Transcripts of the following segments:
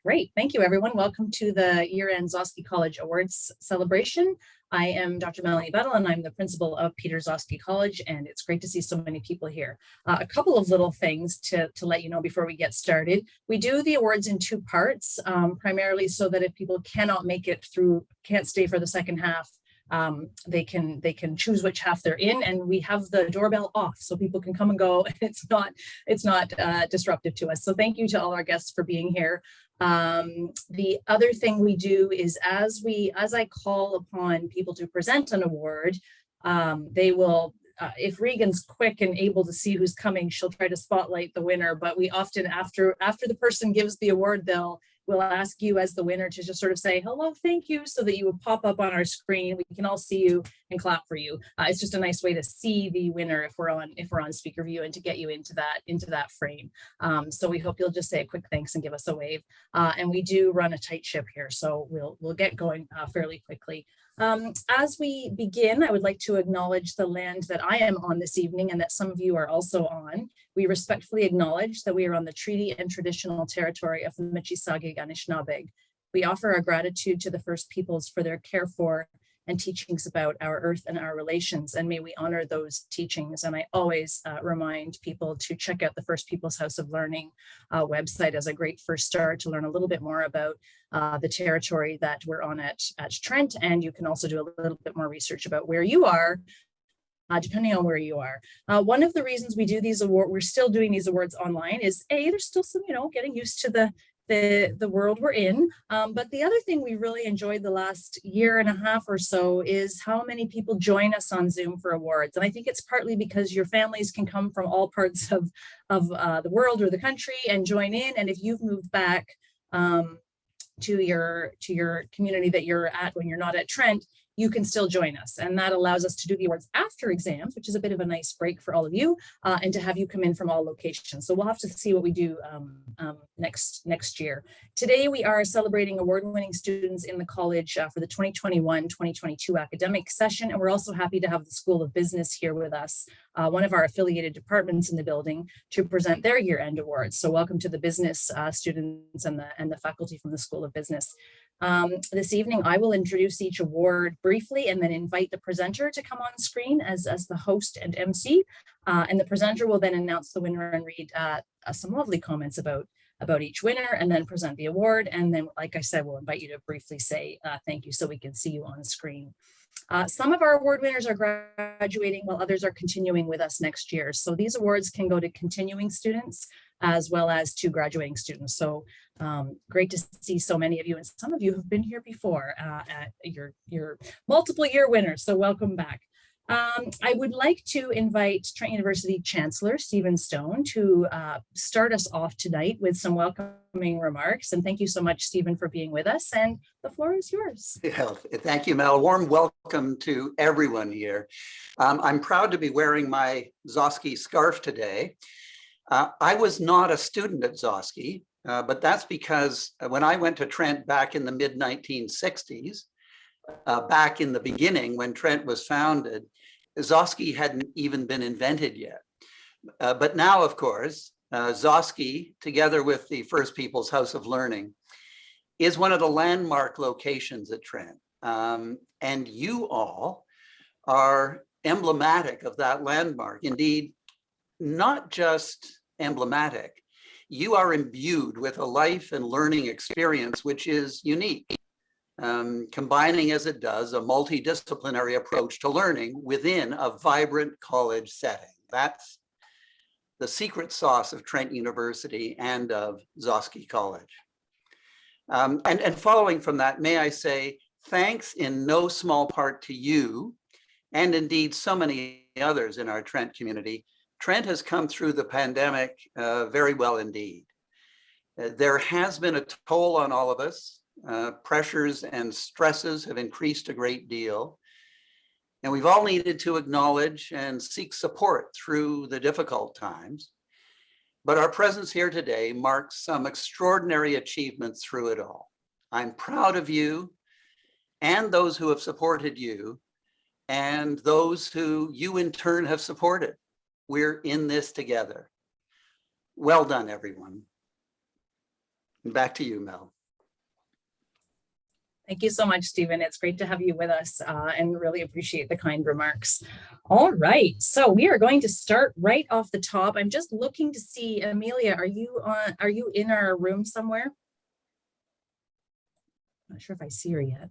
Great, thank you everyone. Welcome to the year-end Zosky College Awards celebration. I am Dr. Melanie Bettel and I'm the principal of Peter Zosky College, and it's great to see so many people here. A couple of little things to let you know before we get started. We do the awards in two parts, primarily so that if people cannot make it through, can't stay for the second half, they can choose which half they're in, and we have the doorbell off so people can come and go and it's not disruptive to us. So thank you to all our guests for being here. The other thing we do is as I call upon people to present an award, they will, if Regan's quick and able to see who's coming, she'll try to spotlight the winner, but we often, after the person gives the award, we'll ask you as the winner to just sort of say, hello, thank you, so that you would pop up on our screen. We can all see you and clap for you. It's just a nice way to see the winner if we're on speaker view and to get you into that frame. So we hope you'll just say a quick thanks and give us a wave. And we do run a tight ship here, so we'll get going fairly quickly. As we begin, I would like to acknowledge the land that I am on this evening and that some of you are also on. We respectfully acknowledge that we are on the treaty and traditional territory of the Mississauga Anishinaabe. We offer our gratitude to the First Peoples for their care for and teachings about our earth and our relations, and may we honor those teachings. And I always remind people to check out the First Peoples House of Learning website as a great first start to learn a little bit more about the territory that we're on at Trent, and you can also do a little bit more research about where you are, depending on where you are. One of the reasons we do these awards, we're still doing these awards online, is there's still some, getting used to the world we're in. But the other thing we really enjoyed the last year and a half or so is how many people join us on Zoom for awards. And I think it's partly because your families can come from all parts of the world or the country and join in. And if you've moved back to your community that you're at when you're not at Trent, you can still join us. And that allows us to do the awards after exams, which is a bit of a nice break for all of you, and to have you come in from all locations. So we'll have to see what we do next year. Today, we are celebrating award-winning students in the college for the 2021-2022 academic session. And we're also happy to have the School of Business here with us, one of our affiliated departments in the building, to present their year-end awards. So welcome to the business students and the faculty from the School of Business. This evening, I will introduce each award briefly and then invite the presenter to come on screen as the host and MC. And the presenter will then announce the winner and read some lovely comments about each winner and then present the award. And then, like I said, we'll invite you to briefly say thank you so we can see you on screen. Some of our award winners are graduating while others are continuing with us next year. So these awards can go to continuing students as well as to graduating students. So great to see so many of you, and some of you have been here before, your multiple year winners, so welcome back. I would like to invite Trent University Chancellor Stephen Stone to start us off tonight with some welcoming remarks. And thank you so much, Stephen, for being with us. And the floor is yours. Yeah, thank you, Mel. A warm welcome to everyone here. I'm proud to be wearing my Zosky scarf today. I was not a student at Zosky, but that's because when I went to Trent back in the mid-1960s, back in the beginning when Trent was founded, Zosky hadn't even been invented yet. But now, of course, Zosky, together with the First Peoples House of Learning, is one of the landmark locations at Trent. And you all are emblematic of that landmark. Indeed, not just emblematic, you are imbued with a life and learning experience which is unique, combining as it does a multidisciplinary approach to learning within a vibrant college setting. That's the secret sauce of Trent University and of Zosky College. And following from that, may I say thanks in no small part to you, and indeed so many others in our Trent community. Trent has come through the pandemic very well indeed. There has been a toll on all of us. Pressures and stresses have increased a great deal. And we've all needed to acknowledge and seek support through the difficult times. But our presence here today marks some extraordinary achievements through it all. I'm proud of you and those who have supported you and those who you in turn have supported. We're in this together. Well done, everyone. And back to you, Mel. Thank you so much, Stephen. It's great to have you with us and really appreciate the kind remarks. All right, so we are going to start right off the top. I'm just looking to see, Amelia, are you in our room somewhere? Not sure if I see her yet.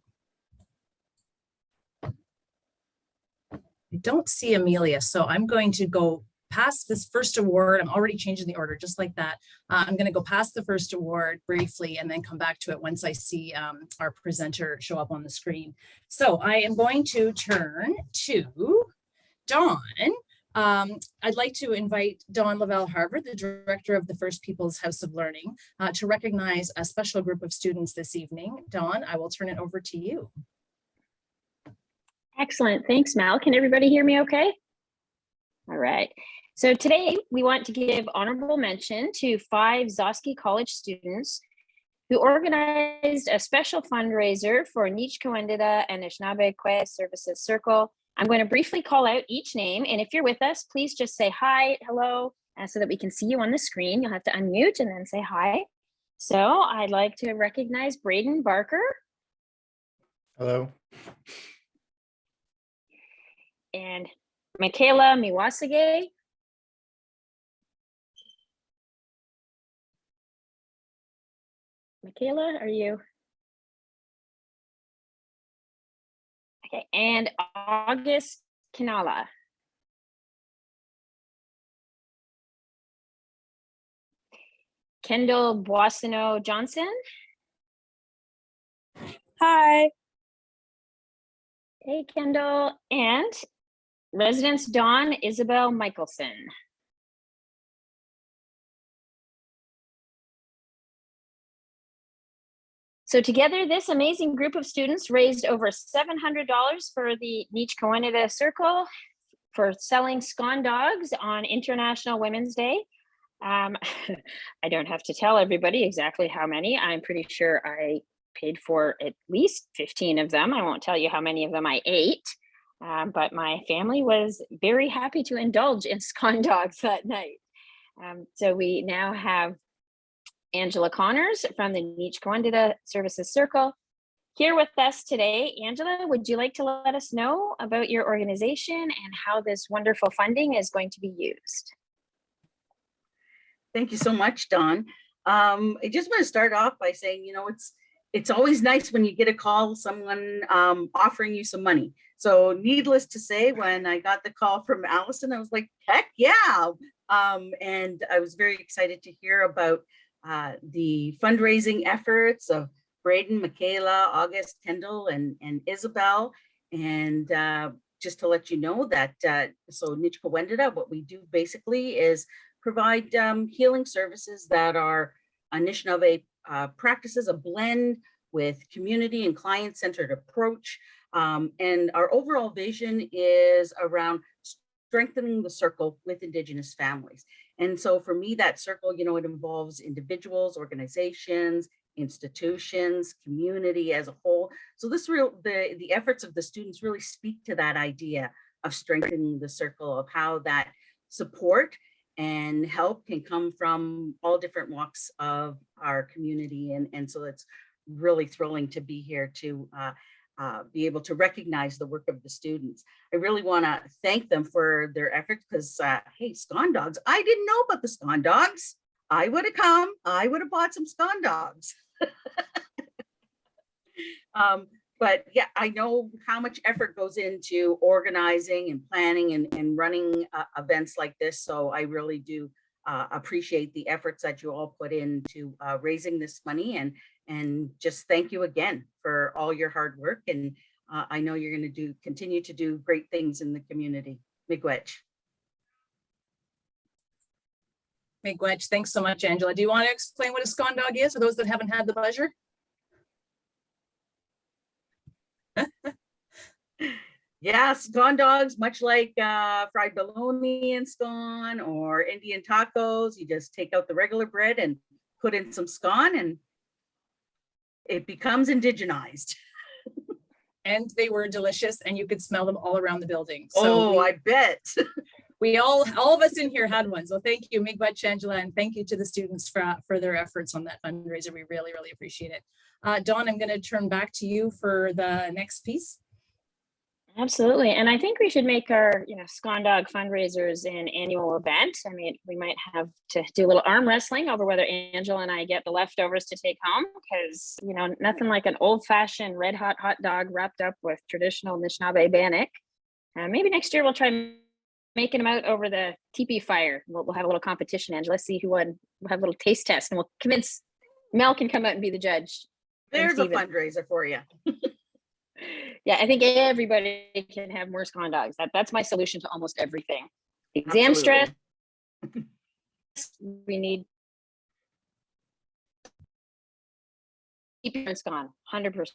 I don't see Amelia, so I'm going to go past this first award. I'm already changing the order just like that. I'm going to go past the first award briefly and then come back to it once I see our presenter show up on the screen. So I am going to turn to Dawn. I'd like to invite Dawn Lavelle Harvard, the director of the First Peoples House of Learning, to recognize a special group of students this evening. Dawn, I will turn it over to you. Excellent. Thanks, Mel. Can everybody hear me okay? All right. So today we want to give honorable mention to 5 Zosky College students who organized a special fundraiser for Nichkawendida and Anishinaabe Services Circle. I'm going to briefly call out each name, and if you're with us, please just say hi, hello, so that we can see you on the screen. You'll have to unmute and then say hi. So I'd like to recognize Braden Barker. Hello. And Michaela Miwasage. Michaela, are you? Okay, and August Kinala. Kendall Boissonneau Johnson. Hi. Hey, Kendall. And residence Dawn Isabel Michelson. So together, this amazing group of students raised over $700 for the Nichkawendida Circle for selling scone dogs on International Women's Day. I don't have to tell everybody exactly how many. I'm pretty sure I paid for at least 15 of them. I won't tell you how many of them I ate, but my family was very happy to indulge in scone dogs that night. So we now have Angela Connors from the Nichkawendida Services Circle here with us today. Angela, would you like to let us know about your organization and how this wonderful funding is going to be used? Thank you so much, Dawn. I just want to start off by saying, it's always nice when you get a call, someone offering you some money. So needless to say, when I got the call from Allison, I was like, heck yeah. And I was very excited to hear about the fundraising efforts of Braden, Michaela, August, Kendall, and Isabel. And just to let you know that, so Nichkawendida, what we do basically is provide healing services that are Anishinaabe practices, a blend with community and client-centered approach. And our overall vision is around strengthening the circle with Indigenous families. And so for me, that circle, it involves individuals, organizations, institutions, community as a whole. So the efforts of the students really speak to that idea of strengthening the circle, of how that support and help can come from all different walks of our community. And so it's really thrilling to be here to be able to recognize the work of the students. I really want to thank them for their efforts because, hey, scone dogs, I didn't know about the scone dogs. I would have come, I would have bought some scone dogs. But yeah, I know how much effort goes into organizing and planning and running events like this. So I really do appreciate the efforts that you all put into raising this money, and just thank you again for all your hard work. And I know you're going to continue to do great things in the community. Miigwech. Miigwech. Thanks so much, Angela. Do you want to explain what a scone dog is for those that haven't had the pleasure? Yeah, scone dogs, much like fried bologna and scone or Indian tacos. You just take out the regular bread and put in some scone and it becomes indigenized. And they were delicious and you could smell them all around the building. So I bet. all of us in here had one. So thank you, Miigwech, Angela, and thank you to the students for their efforts on that fundraiser. We really, really appreciate it. Dawn, I'm going to turn back to you for the next piece. Absolutely. And I think we should make our, Scon Dog fundraisers an annual event. I mean, we might have to do a little arm wrestling over whether Angela and I get the leftovers to take home, because, nothing like an old fashioned red hot dog wrapped up with traditional Anishinaabe bannock. Maybe next year we'll try making them out over the teepee fire. We'll have a little competition, Angela, see who won. We'll have a little taste test, and we'll convince Mel can come out and be the judge. There's a Steven. fundraiser for you. Yeah, I think everybody can have more Scon dogs. That's my solution to almost everything. Exam stress. We need keep your Scon, 100%.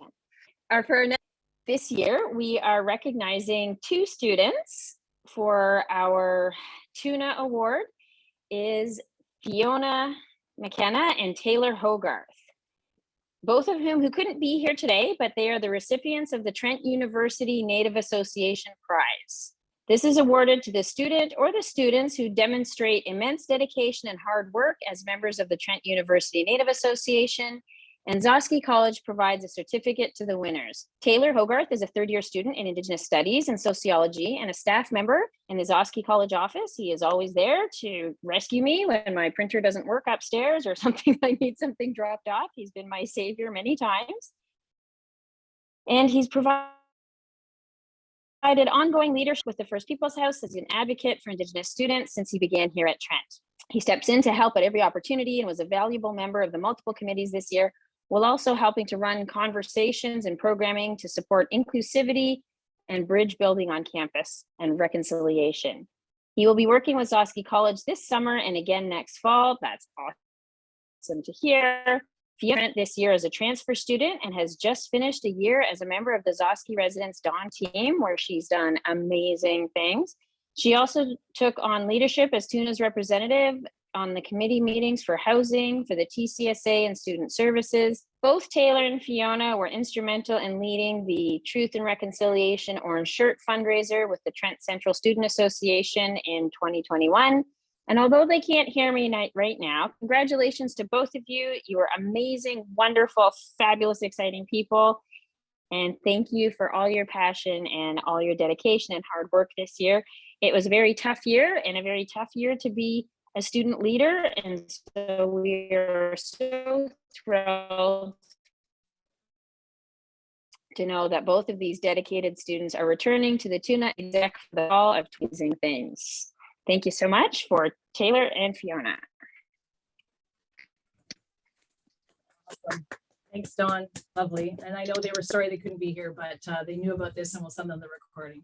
This year, we are recognizing 2 students for our Tuna Award. Is Fiona McKenna and Taylor Hogarth. Both of who couldn't be here today, but they are the recipients of the Trent University Native Association Prize. This is awarded to the student or the students who demonstrate immense dedication and hard work as members of the Trent University Native Association, and Zosky College provides a certificate to the winners. Taylor Hogarth is a third-year student in Indigenous Studies and Sociology and a staff member in the Zosky College office. He is always there to rescue me when my printer doesn't work upstairs or I need something dropped off. He's been my savior many times. And he's provided ongoing leadership with the First Peoples House as an advocate for Indigenous students since he began here at Trent. He steps in to help at every opportunity and was a valuable member of the multiple committees this year, while also helping to run conversations and programming to support inclusivity and bridge building on campus and reconciliation. He will be working with Zosky College this summer and again next fall. That's awesome to hear. Fiona this year as a transfer student and has just finished a year as a member of the Zosky Residence Dawn team, where she's done amazing things. She also took on leadership as Tuna's representative on the committee meetings for housing, for the TCSA and student services. Both Taylor and Fiona were instrumental in leading the Truth and Reconciliation Orange Shirt fundraiser with the Trent Central Student Association in 2021. And although they can't hear me right now, congratulations to both of you. You are amazing, wonderful, fabulous, exciting people. And thank you for all your passion and all your dedication and hard work this year. It was a very tough year and a very tough year to be a student leader, and so we are so thrilled to know that both of these dedicated students are returning to the Tuna exec for the fall of amazing things. Thank you so much for Taylor and Fiona. Awesome. Thanks, Dawn. Lovely. And I know they were sorry they couldn't be here, but they knew about this and we'll send them the recording.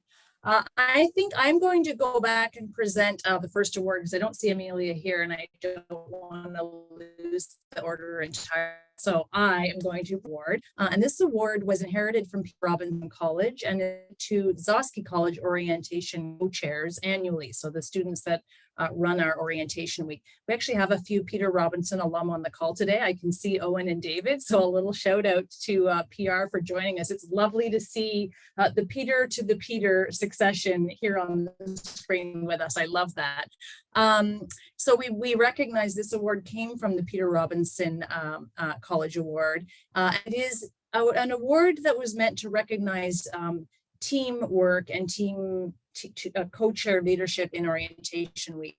I think I'm going to go back and present the first award because I don't see Amelia here and I don't want to lose the order entirely. So I am going to award, and this award was inherited from Peter Robinson College and to Zosky College orientation co-chairs annually. So the students that run our orientation week. We actually have a few Peter Robinson alum on the call today. I can see Owen and David. So a little shout out to PR for joining us. It's lovely to see the Peter to the Peter succession here on the screen with us. I love that. So we recognize this award came from the Peter Robinson College Award. It is an award that was meant to recognize teamwork and co-chair leadership in orientation week.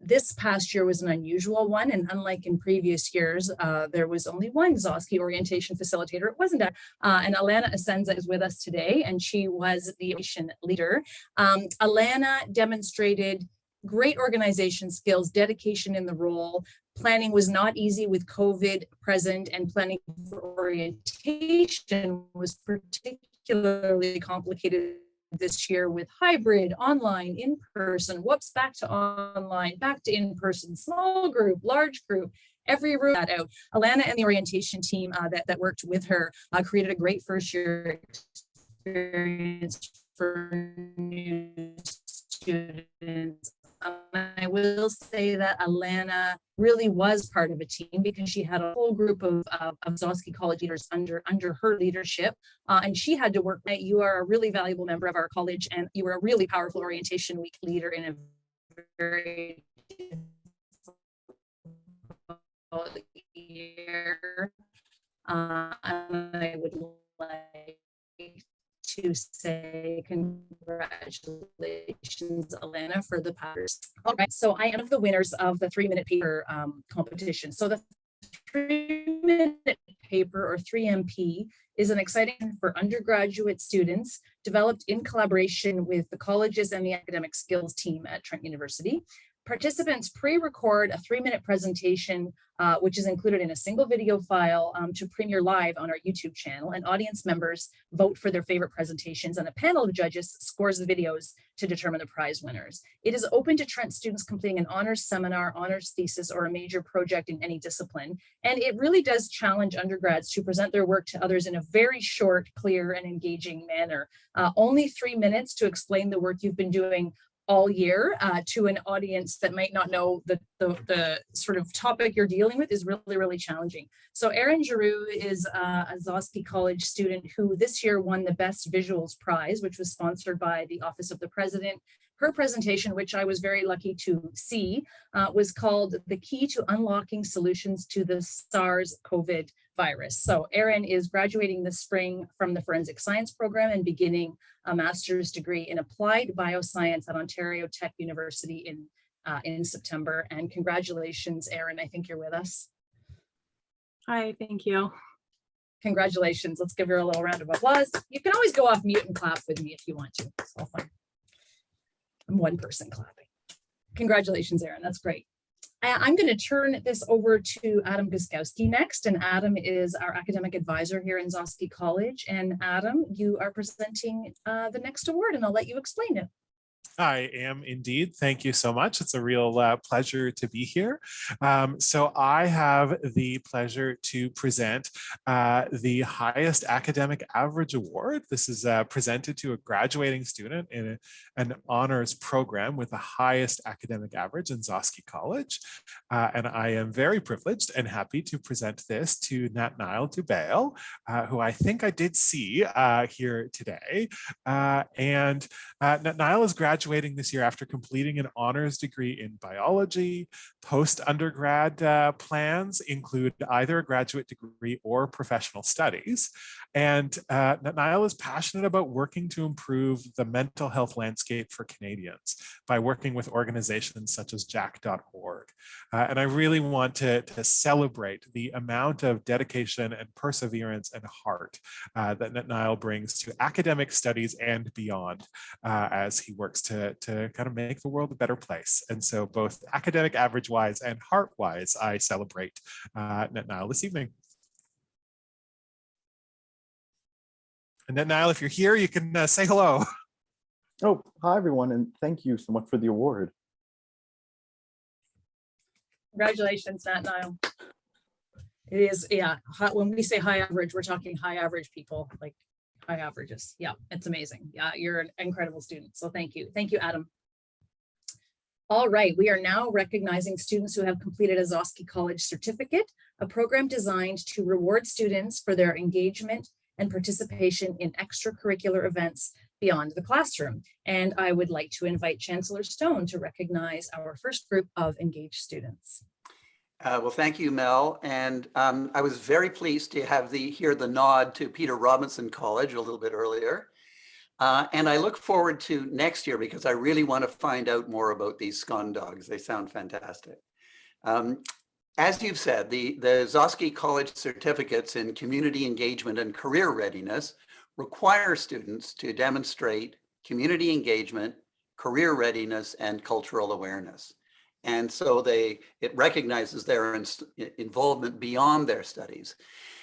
This past year was an unusual one, and unlike in previous years, there was only one Zosky orientation facilitator. It wasn't that, and Alana Asenza is with us today, and she was the orientation leader. Alana demonstrated great organization skills, dedication in the role. Planning was not easy with COVID present, and planning for orientation was particularly complicated this year with hybrid, online, in-person, whoops, back to online, back to in-person, small group, large group, every room that out. Alana and the orientation team that worked with her created a great first year experience for new students. And I will say that Alana really was part of a team because she had a whole group of Zosky College leaders under her leadership. And she had to work. You are a really valuable member of our college, and you were a really powerful orientation week leader in a very difficult year. And I would like to say congratulations, Alana, for the powers. All right, so I am the winners of the 3-minute paper competition. So the 3-minute paper, or 3MP, is an exciting for undergraduate students developed in collaboration with the colleges and the academic skills team at Trent University. Participants pre-record a 3-minute presentation, which is included in a single video file to premiere live on our YouTube channel, and audience members vote for their favorite presentations, and a panel of judges scores the videos to determine the prize winners. It is open to Trent students completing an honors seminar, honors thesis, or a major project in any discipline, and it really does challenge undergrads to present their work to others in a very short, clear, and engaging manner. Only 3 minutes to explain the work you've been doing all year to an audience that might not know the sort of topic you're dealing with is really, really challenging. So Erin Giroux is a Zosky College student who this year won the Best Visuals Prize, which was sponsored by the Office of the President. Her presentation, which I was very lucky to see, was called "The Key to Unlocking Solutions to the SARS-CoV virus." So Erin is graduating this spring from the Forensic Science program and beginning a master's degree in Applied Bioscience at Ontario Tech University in September. And congratulations, Erin, I think you're with us. Hi, thank you. Congratulations, let's give her a little round of applause. You can always go off mute and clap with me if you want to, it's all fun. I'm one person clapping. Congratulations, Erin, that's great. I'm going to turn this over to Adam Guskowski next, and Adam is our academic advisor here in Zosky College. And Adam, you are presenting the next award, and I'll let you explain it. I am indeed. Thank you so much. It's a real pleasure to be here. So I have the pleasure to present the highest academic average award. This is presented to a graduating student in an honors program with the highest academic average in Zosky College. And I am very privileged and happy to present this to Natnael Dubail, who I think I did see here today. And Natnael is graduating this year after completing an honors degree in biology. Post-undergrad plans include either a graduate degree or professional studies. And Natnael is passionate about working to improve the mental health landscape for Canadians by working with organizations such as jack.org. And I really want to celebrate the amount of dedication and perseverance and heart that Natnael brings to academic studies and beyond as he works to kind of make the world a better place. And so both academic average-wise and heart-wise, I celebrate Natnael this evening. And Natnael, if you're here, you can say hello. Oh, hi everyone, and thank you so much for the award. Congratulations, Natnael. It is, yeah, when we say high average, we're talking high average people, like high averages. Yeah, it's amazing. Yeah, you're an incredible student. So thank you. Thank you, Adam. All right, we are now recognizing students who have completed a Zosky College certificate, a program designed to reward students for their engagement and participation in extracurricular events beyond the classroom. And I would like to invite Chancellor Stone to recognize our first group of engaged students. Well, thank you, Mel. And I was very pleased to have hear the nod to Peter Robinson College a little bit earlier. And I look forward to next year because I really want to find out more about these scone dogs. They sound fantastic. As you've said, the Zosky College certificates in community engagement and career readiness require students to demonstrate community engagement, career readiness, and cultural awareness. And so it recognizes their involvement beyond their studies.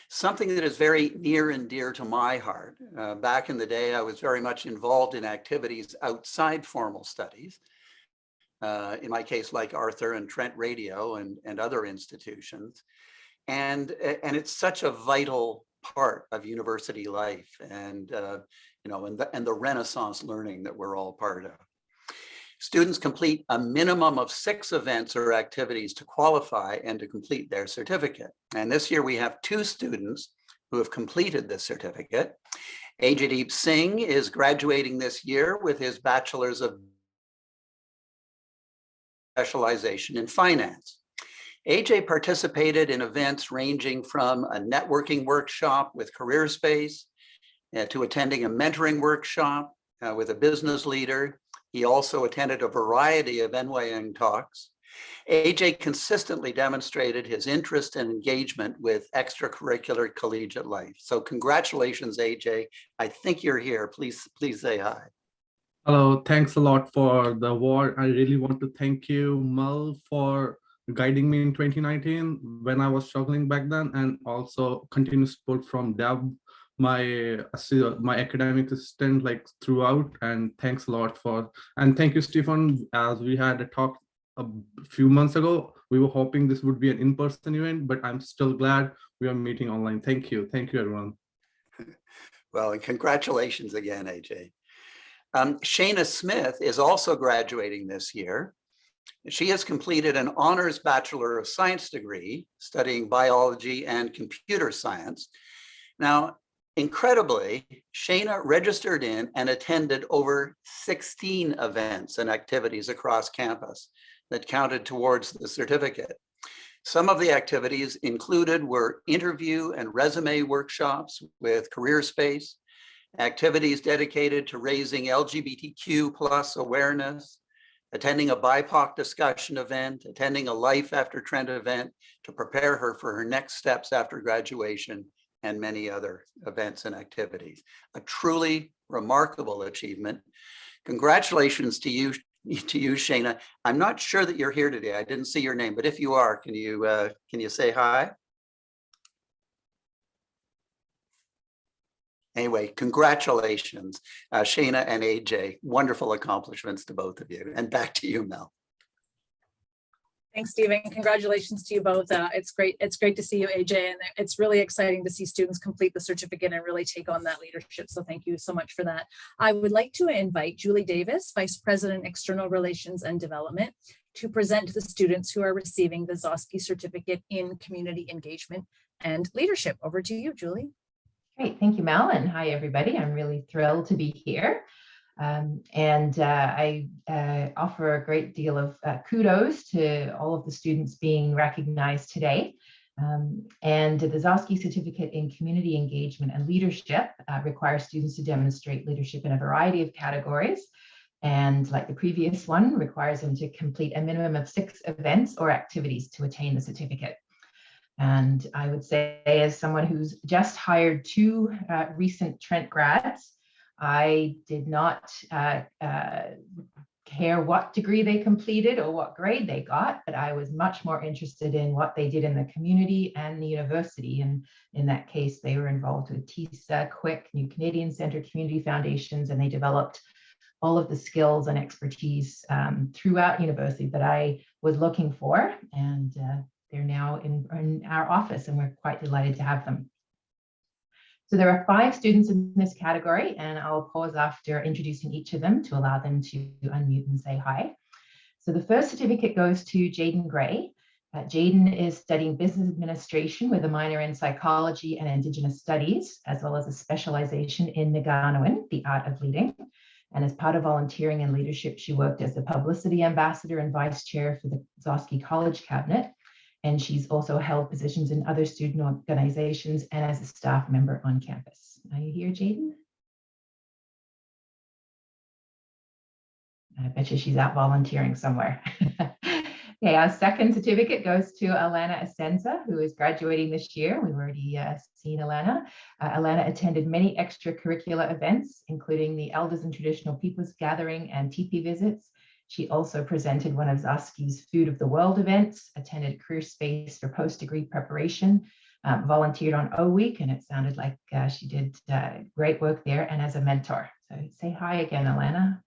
Something that is very near and dear to my heart. Back in the day, I was very much involved in activities outside formal studies. In my case, like Arthur and Trent Radio and other institutions. And it's such a vital part of university life and, and the Renaissance learning that we're all part of. Students complete a minimum of 6 events or activities to qualify and to complete their certificate. And this year we have 2 students who have completed this certificate. Ajaydeep Singh is graduating this year with his Bachelor's of Specialization in Finance. AJ participated in events ranging from a networking workshop with CareerSpace to attending a mentoring workshop with a business leader. He also attended a variety of NYN talks. AJ consistently demonstrated his interest and engagement with extracurricular collegiate life. So congratulations, AJ. I think you're here. Please say hi. Hello, thanks a lot for the award. I really want to thank you, Mel, for guiding me in 2019 when I was struggling back then, and also continuous support from Deb, my academic assistant, like throughout. And thanks a lot and thank you, Stephen. As we had a talk a few months ago, we were hoping this would be an in-person event, but I'm still glad we are meeting online. Thank you, everyone. Well, and congratulations again, AJ. Shayna Smith is also graduating this year. She has completed an honors Bachelor of Science degree studying biology and computer science. Now, incredibly, Shayna registered in and attended over 16 events and activities across campus that counted towards the certificate. Some of the activities included were interview and resume workshops with CareerSpace, activities dedicated to raising LGBTQ plus awareness, attending a BIPOC discussion event, attending a Life After Trent event to prepare her for her next steps after graduation, and many other events and activities. A truly remarkable achievement. Congratulations to you, Shayna. I'm not sure that you're here today. I didn't see your name, but if you are, can you say hi? Anyway, congratulations, Shayna and AJ. Wonderful accomplishments to both of you. And back to you, Mel. Thanks, Stephen. Congratulations to you both. It's great to see you, AJ, and it's really exciting to see students complete the certificate and really take on that leadership. So thank you so much for that. I would like to invite Julie Davis, Vice President, External Relations and Development, to present to the students who are receiving the Zosky Certificate in Community Engagement and Leadership. Over to you, Julie. Great, thank you, Mel, and hi, everybody. I'm really thrilled to be here. I offer a great deal of kudos to all of the students being recognized today. And the Zosky Certificate in Community Engagement and Leadership requires students to demonstrate leadership in a variety of categories. And like the previous one, requires them to complete a minimum of 6 events or activities to attain the certificate. And I would say, as someone who's just hired 2 recent Trent grads, I did not care what degree they completed or what grade they got, but I was much more interested in what they did in the community and the university. And in that case, they were involved with TISA, QUIC, New Canadian Centre, Community Foundations, and they developed all of the skills and expertise throughout university that I was looking for. And they're now in our office, and we're quite delighted to have them. So there are 5 students in this category, and I'll pause after introducing each of them to allow them to unmute and say hi. So the first certificate goes to Jaden Gray. Jaden is studying business administration with a minor in psychology and Indigenous studies, as well as a specialization in Naganoan, the art of leading. And as part of volunteering and leadership, she worked as the publicity ambassador and vice chair for the Zosky College Cabinet. And she's also held positions in other student organizations and as a staff member on campus. Are you here, Jaden? I bet you she's out volunteering somewhere. Okay, our second certificate goes to Alana Asenza, who is graduating this year. We've already seen Alana. Alana attended many extracurricular events, including the Elders and Traditional Peoples Gathering and teepee visits. She also presented one of Zosky's Food of the World events, attended CareerSpace for post-degree preparation, volunteered on O Week, and it sounded like she did great work there, and as a mentor. So say hi again, Alana.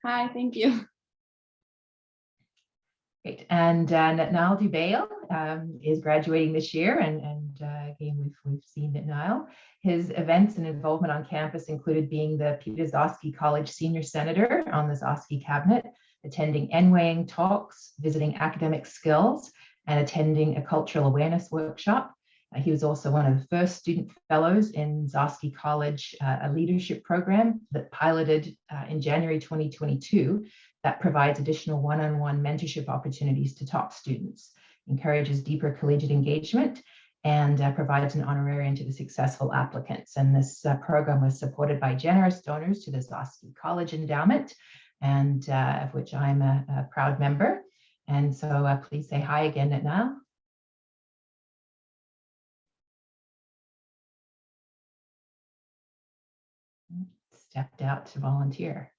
Hi, thank you. Great. And Natnal Dubail is graduating this year, and again, we've seen Natnal. His events and involvement on campus included being the Peter Zosky College Senior Senator on the Zosky Cabinet, attending NWAYing talks, visiting academic skills, and attending a cultural awareness workshop. He was also one of the first student fellows in Zosky College, a leadership program that piloted in January 2022 that provides additional one-on-one mentorship opportunities to top students, encourages deeper collegiate engagement, and provides an honorarium to the successful applicants. And this program was supported by generous donors to the Zosky College Endowment, and of which I'm a proud member. And so please say hi again, Natnal. Stepped out to volunteer.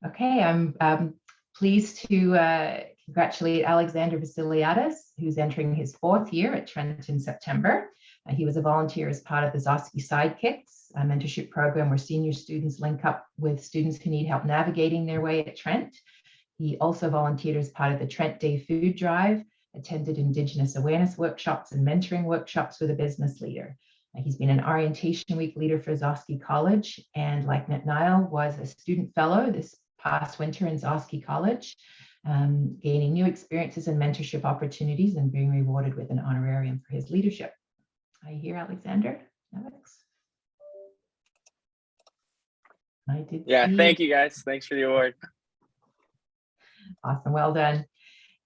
Okay, I'm pleased to congratulate Alexander Vasiliadis, who's entering his 4th year at Trent in September. He was a volunteer as part of the Zosky Sidekicks, a mentorship program where senior students link up with students who need help navigating their way at Trent. He also volunteered as part of the Trent Day Food Drive, attended Indigenous awareness workshops and mentoring workshops with a business leader. He's been an orientation week leader for Zosky College, and like Natnal, was a student fellow this past winter in Zosky College, gaining new experiences and mentorship opportunities and being rewarded with an honorarium for his leadership. Are you here, Alexander? Alex? I did. Yeah, thank you guys. Thanks for the award. Awesome, well done.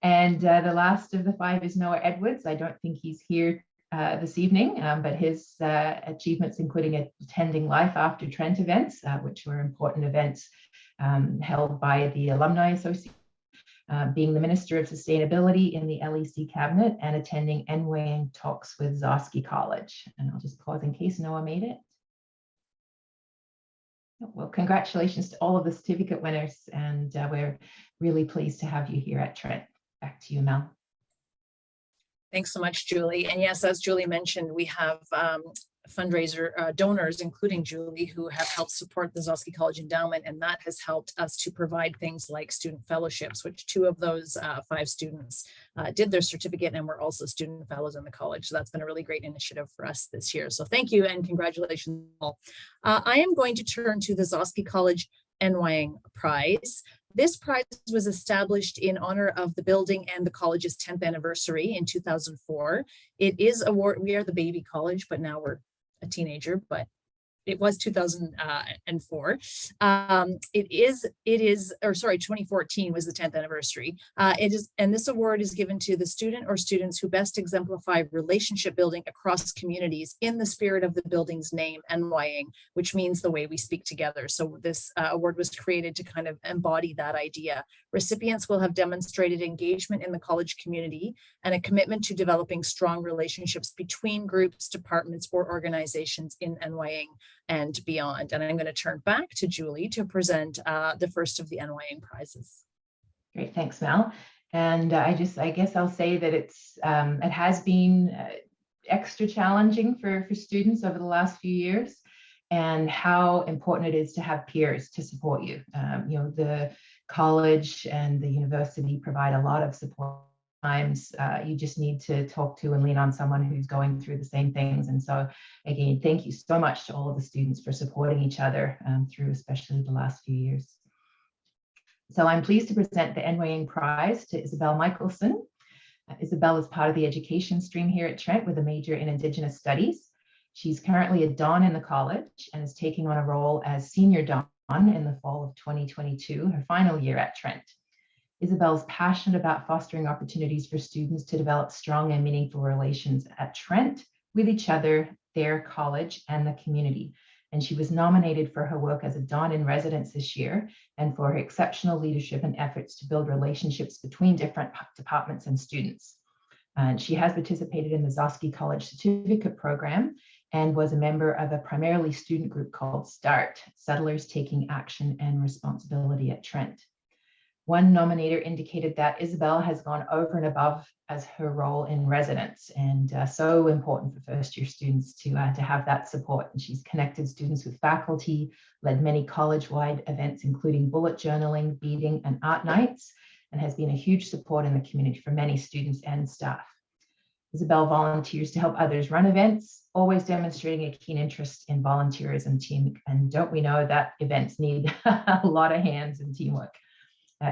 And the last of the 5 is Noah Edwards. I don't think he's here this evening, but his achievements including attending Life After Trent events, which were important events held by the Alumni Association, being the Minister of Sustainability in the LEC Cabinet, and attending NWAYing talks with Zosky College. And I'll just pause in case Noah made it. Well, congratulations to all of the certificate winners, and we're really pleased to have you here at Trent. Back to you, Mel. Thanks so much, Julie. And yes, as Julie mentioned, we have fundraiser donors, including Julie, who have helped support the Zosky College Endowment, and that has helped us to provide things like student fellowships, which 2 of those 5 students did their certificate and were also student fellows in the college. So that's been a really great initiative for us this year. So thank you and congratulations all. I am going to turn to the Zosky College NWAYing Prize. This prize was established in honor of the building and the college's 10th anniversary in 2004. It is award. We are the baby college, but now we're a teenager, but it was 2004. 2014 was the 10th anniversary. And this award is given to the student or students who best exemplify relationship building across communities in the spirit of the building's name, NWAYing, which means the way we speak together. So this award was created to kind of embody that idea. Recipients will have demonstrated engagement in the college community and a commitment to developing strong relationships between groups, departments, or organizations in NWAYing and beyond. And I'm going to turn back to Julie to present the first of the NWAYing prizes. Great, thanks, Mel. And I guess I'll say that it has been extra challenging for students over the last few years, and how important it is to have peers to support you. The college and the university provide a lot of support. Times you just need to talk to and lean on someone who's going through the same things. And so again, thank you so much to all of the students for supporting each other through especially the last few years. So I'm pleased to present the NWAYing Prize to Isabel Michelson. Isabel is part of the education stream here at Trent with a major in Indigenous Studies. She's currently a Don in the college and is taking on a role as Senior Don in the fall of 2022, her final year at Trent. Isabel's passionate about fostering opportunities for students to develop strong and meaningful relations at Trent with each other, their college, and the community. And she was nominated for her work as a Don in Residence this year and for her exceptional leadership and efforts to build relationships between different departments and students. And she has participated in the Zosky College Certificate Program and was a member of a primarily student group called START, Settlers Taking Action and Responsibility at Trent. One nominator indicated that Isabel has gone over and above as her role in residence, and so important for first year students to have that support. And she's connected students with faculty, led many college-wide events, including bullet journaling, beading, and art nights, and has been a huge support in the community for many students and staff. Isabel volunteers to help others run events, always demonstrating a keen interest in volunteerism team. And don't we know that events need a lot of hands and teamwork.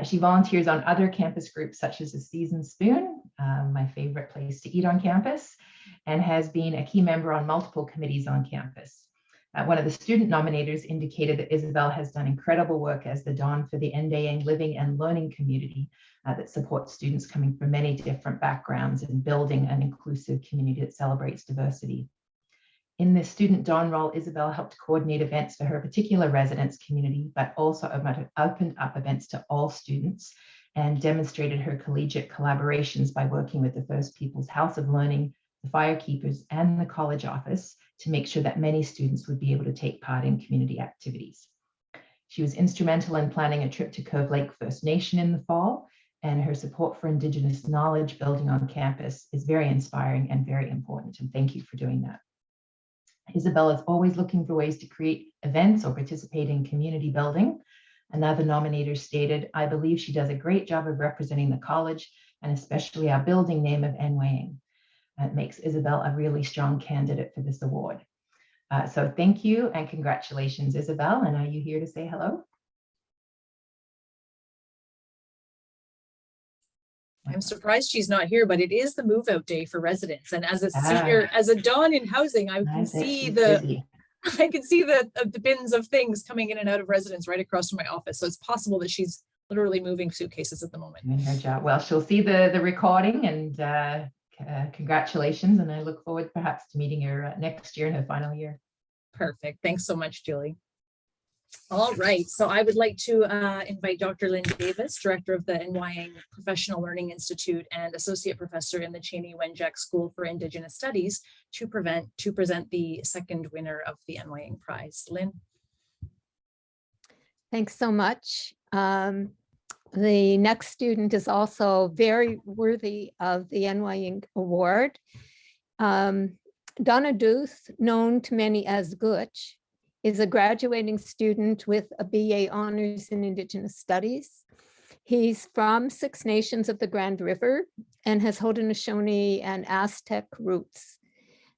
She volunteers on other campus groups such as the Seasoned Spoon, my favorite place to eat on campus, and has been a key member on multiple committees on campus. One of the student nominators indicated that Isabel has done incredible work as the Dawn for the Ndayang Living and Learning community that supports students coming from many different backgrounds and building an inclusive community that celebrates diversity. In this student Dawn role, Isabel helped coordinate events for her particular residence community, but also opened up events to all students and demonstrated her collegiate collaborations by working with the First Peoples House of Learning, the Firekeepers, and the college office to make sure that many students would be able to take part in community activities. She was instrumental in planning a trip to Curve Lake First Nation in the fall, and her support for Indigenous knowledge building on campus is very inspiring and very important, and thank you for doing that. Isabel is always looking for ways to create events or participate in community building. Another nominator stated, "I believe she does a great job of representing the college and especially our building name of NYang. It makes Isabel a really strong candidate for this award." So thank you and congratulations, Isabel. And are you here to say hello? I'm surprised she's not here, but it is the move out day for residents. And as a senior, as a Dawn in housing, I can see the bins of things coming in and out of residents right across from my office. So it's possible that she's literally moving suitcases at the moment. Doing her job. Well, she'll see the recording, and congratulations. And I look forward perhaps to meeting her next year in her final year. Perfect. Thanks so much, Julie. All right, so I would like to invite Dr. Lynn Davis, Director of the NYang Professional Learning Institute and Associate Professor in the Cheney Wenjack School for Indigenous Studies, to present the second winner of the NYang Prize. Lynn. Thanks so much. The next student is also very worthy of the NYang Award. Donna Duth, known to many as Gooch, is a graduating student with a BA Honors in Indigenous Studies. He's from Six Nations of the Grand River and has Haudenosaunee and Aztec roots.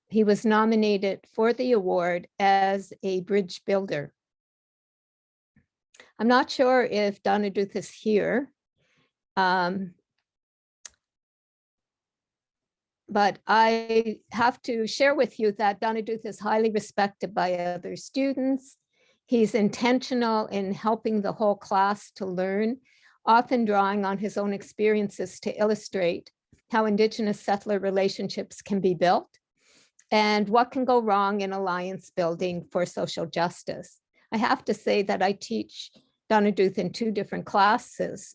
He was nominated for the award as a bridge builder. I'm not sure if Donna Duth is here. But I have to share with you that Donna Duth is highly respected by other students. He's intentional in helping the whole class to learn, often drawing on his own experiences to illustrate how Indigenous settler relationships can be built and what can go wrong in alliance building for social justice. I have to say that I teach Donna Duth in three different classes.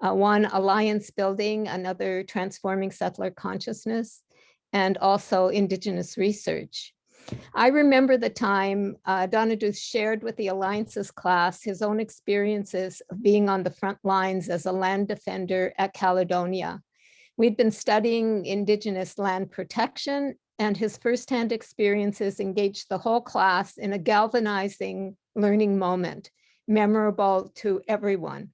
One, alliance building, another, transforming settler consciousness, and also Indigenous research. I remember the time Donna Duth shared with the Alliances class his own experiences of being on the front lines as a land defender at Caledonia. We'd been studying Indigenous land protection, and his firsthand experiences engaged the whole class in a galvanizing learning moment, memorable to everyone.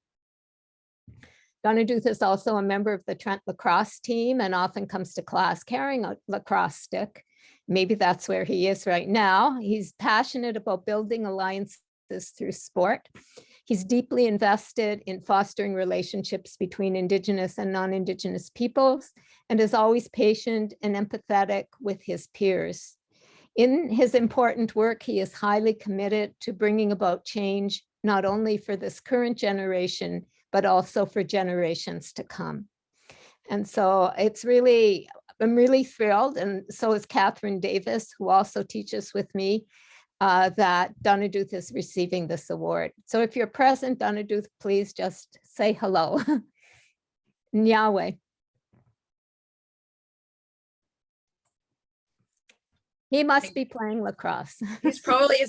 Donna Duth is also a member of the Trent lacrosse team and often comes to class carrying a lacrosse stick. Maybe that's where he is right now. He's passionate about building alliances through sport. He's deeply invested in fostering relationships between Indigenous and non-Indigenous peoples and is always patient and empathetic with his peers. In his important work, he is highly committed to bringing about change, not only for this current generation, but also for generations to come. And so I'm really thrilled, and so is Catherine Davis, who also teaches with me, that Donna Duth is receiving this award. So if you're present, Donna Duth, please just say hello. Nyahweh. He must be playing lacrosse. It's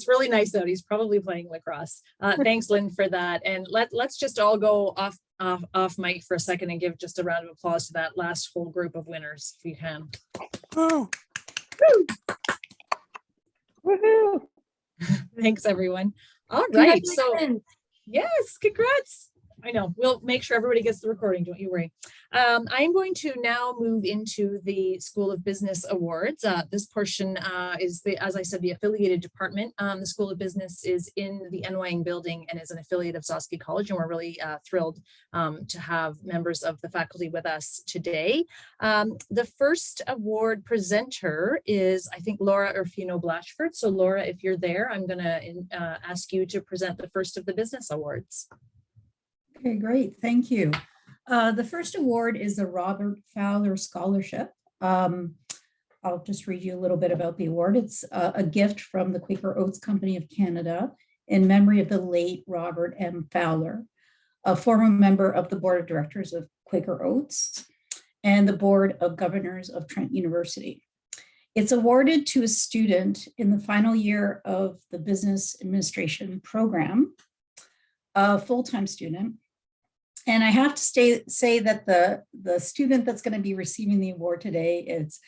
really nice though. He's probably playing lacrosse. Thanks, Lynn, for that. And let's just all go off mic for a second and give just a round of applause to that last full group of winners, if you can. Woo. Thanks, everyone. All right. So yes, congrats. I know. We'll make sure everybody gets the recording. Don't you worry. I'm going to now move into the School of Business Awards. This portion is as I said, the affiliated department. The School of Business is in the NYing building and is an affiliate of Zosky College, and we're really thrilled to have members of the faculty with us today. The first award presenter is, I think, Laura Urfino Blatchford. So Laura, if you're there, I'm going to ask you to present the first of the business awards. Okay, great. Thank you. The first award is the Robert Fowler Scholarship. I'll just read you a little bit about the award. It's a gift from the Quaker Oats Company of Canada in memory of the late Robert M. Fowler, a former member of the Board of Directors of Quaker Oats and the Board of Governors of Trent University. It's awarded to a student in the final year of the Business Administration program, a full-time student. And I have to say that the student that's going to be receiving the award today is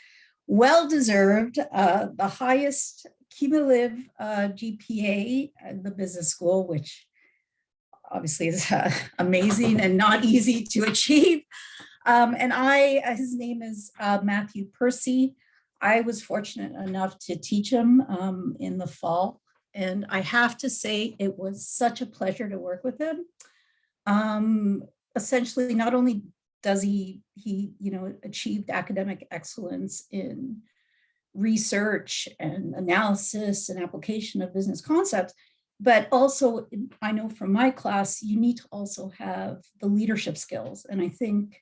well-deserved, the highest cumulative GPA in the business school, which obviously is amazing and not easy to achieve. His name is Matthew Percy. I was fortunate enough to teach him in the fall. And I have to say, it was such a pleasure to work with him. Essentially, not only does he achieved academic excellence in research and analysis and application of business concepts, but also I know from my class, you need to also have the leadership skills. And I think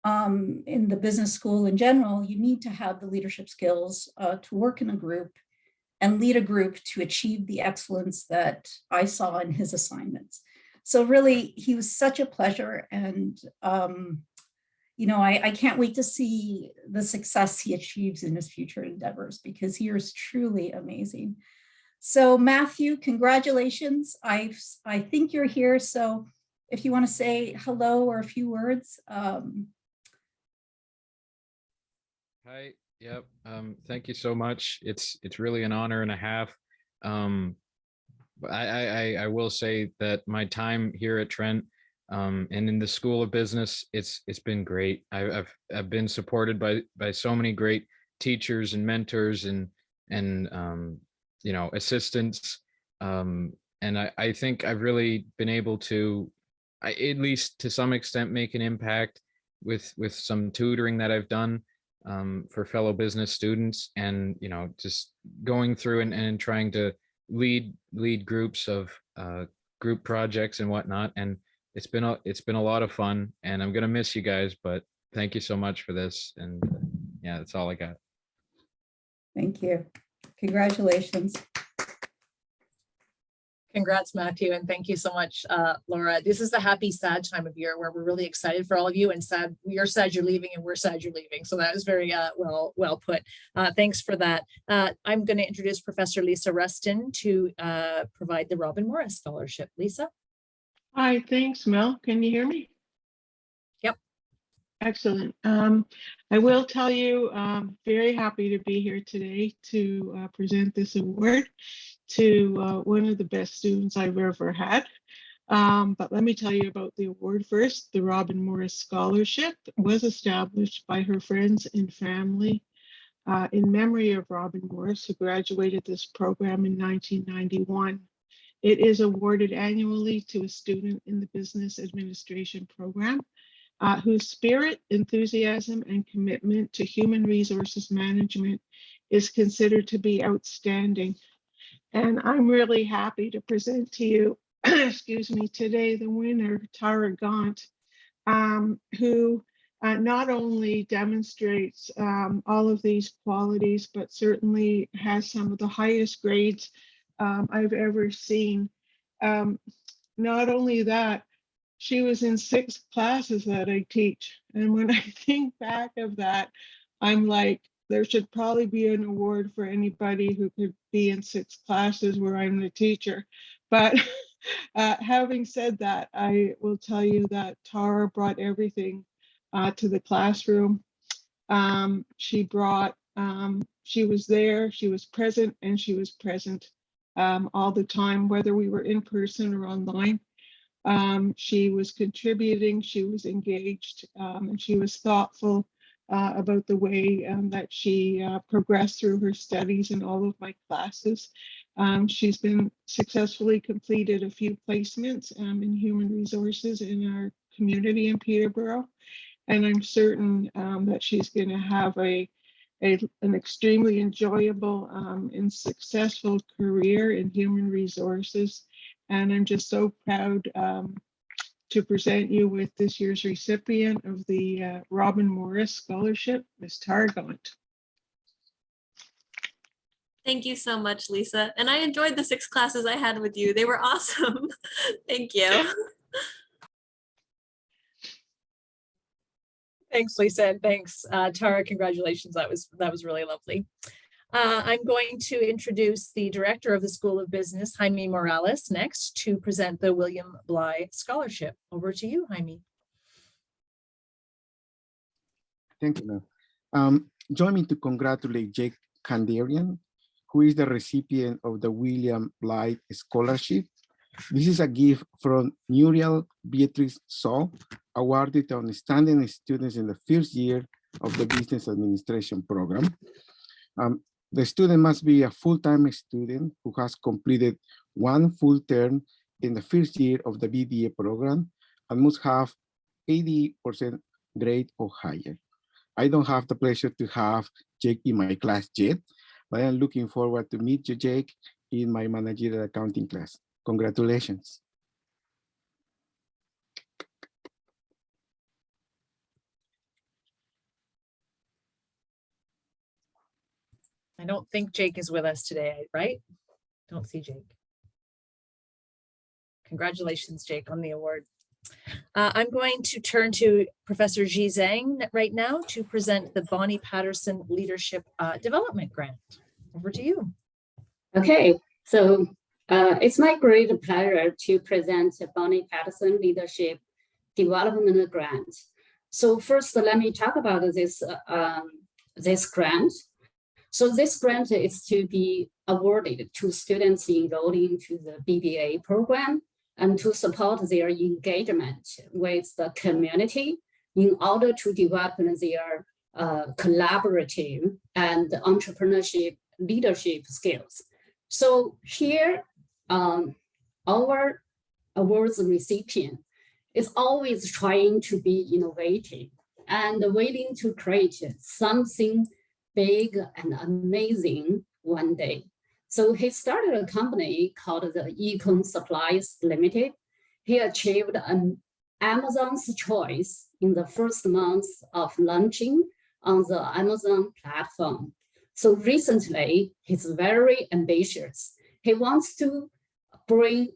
in the business school in general, you need to have the leadership skills to work in a group and lead a group to achieve the excellence that I saw in his assignments. So really, he was such a pleasure. And, I can't wait to see the success he achieves in his future endeavors, because he is truly amazing. So Matthew, congratulations. I think you're here. So if you want to say hello or a few words. Hi. Yep. Thank you so much. It's really an honor and a half. I will say that my time here at Trent and in the School of Business, it's been great. I've been supported by so many great teachers and mentors and assistants. And I think I've really been able to, at least to some extent, make an impact with some tutoring that I've done for fellow business students, and just going through and trying to lead groups of group projects and whatnot. And it's been a lot of fun, and I'm gonna miss you guys, but thank you so much for this. And yeah, that's all I got. Thank you. Congratulations. Congrats, Matthew, and thank you so much, Laura. This is the happy, sad time of year where we're really excited for all of you, and sad you're sad you're leaving, and we're sad you're leaving. So that was very well put. Thanks for that. I'm going to introduce Professor Lisa Rustin to provide the Robin Morris Scholarship. Lisa. Hi, thanks, Mel. Can you hear me? Yep. Excellent. I will tell you, I'm very happy to be here today to present this award to one of the best students I've ever had. But let me tell you about the award first. The Robin Morris Scholarship was established by her friends and family in memory of Robin Morris, who graduated this program in 1991. It is awarded annually to a student in the Business Administration program whose spirit, enthusiasm, and commitment to human resources management is considered to be outstanding. And I'm really happy to present to you, excuse me, today the winner, Tara Gaunt, who not only demonstrates all of these qualities, but certainly has some of the highest grades I've ever seen. Not only that, she was in 6 classes that I teach. And when I think back of that, I'm like, there should probably be an award for anybody who could be in 6 classes where I'm the teacher. But having said that, I will tell you that Tara brought everything to the classroom. She was there, she was present, and she was present all the time, whether we were in person or online. She was contributing, she was engaged, and she was thoughtful about the way that she progressed through her studies in all of my classes. She's been successfully completed a few placements in human resources in our community in Peterborough. And I'm certain that she's going to have an extremely enjoyable and successful career in human resources. And I'm just so proud to present you with this year's recipient of the Robin Morris Scholarship, Ms. Targont. Thank you so much, Lisa. And I enjoyed the 6 classes I had with you. They were awesome. Thank you. Thanks, Lisa, and thanks, Tara. Congratulations. That was really lovely. I'm going to introduce the director of the School of Business, Jaime Morales, next to present the William Bly Scholarship. Over to you, Jaime. Thank you, ma'am. Join me to congratulate Jake Kandarian, who is the recipient of the William Bly Scholarship. This is a gift from Muriel Beatrice Saul, awarded to outstanding students in the first year of the Business Administration program. The student must be a full-time student who has completed 1 full term in the first year of the BBA program and must have 80% grade or higher. I don't have the pleasure to have Jake in my class yet, but I'm looking forward to meet you, Jake, in my managerial accounting class. Congratulations. I don't think Jake is with us today, right? Don't see Jake. Congratulations, Jake, on the award. I'm going to turn to Professor Ji Zhang right now to present the Bonnie Patterson Leadership Development Grant. Over to you. Okay, so it's my great pleasure to present the Bonnie Patterson Leadership Development Grant. So first, let me talk about this grant. So this grant is to be awarded to students enrolled into the BBA program and to support their engagement with the community in order to develop their collaborative and entrepreneurship leadership skills. So here, our awards recipient is always trying to be innovative and willing to create something big and amazing one day. So he started a company called the Econ Supplies Limited. He achieved an Amazon's choice in the first month of launching on the Amazon platform. So recently, he's very ambitious. He wants to bring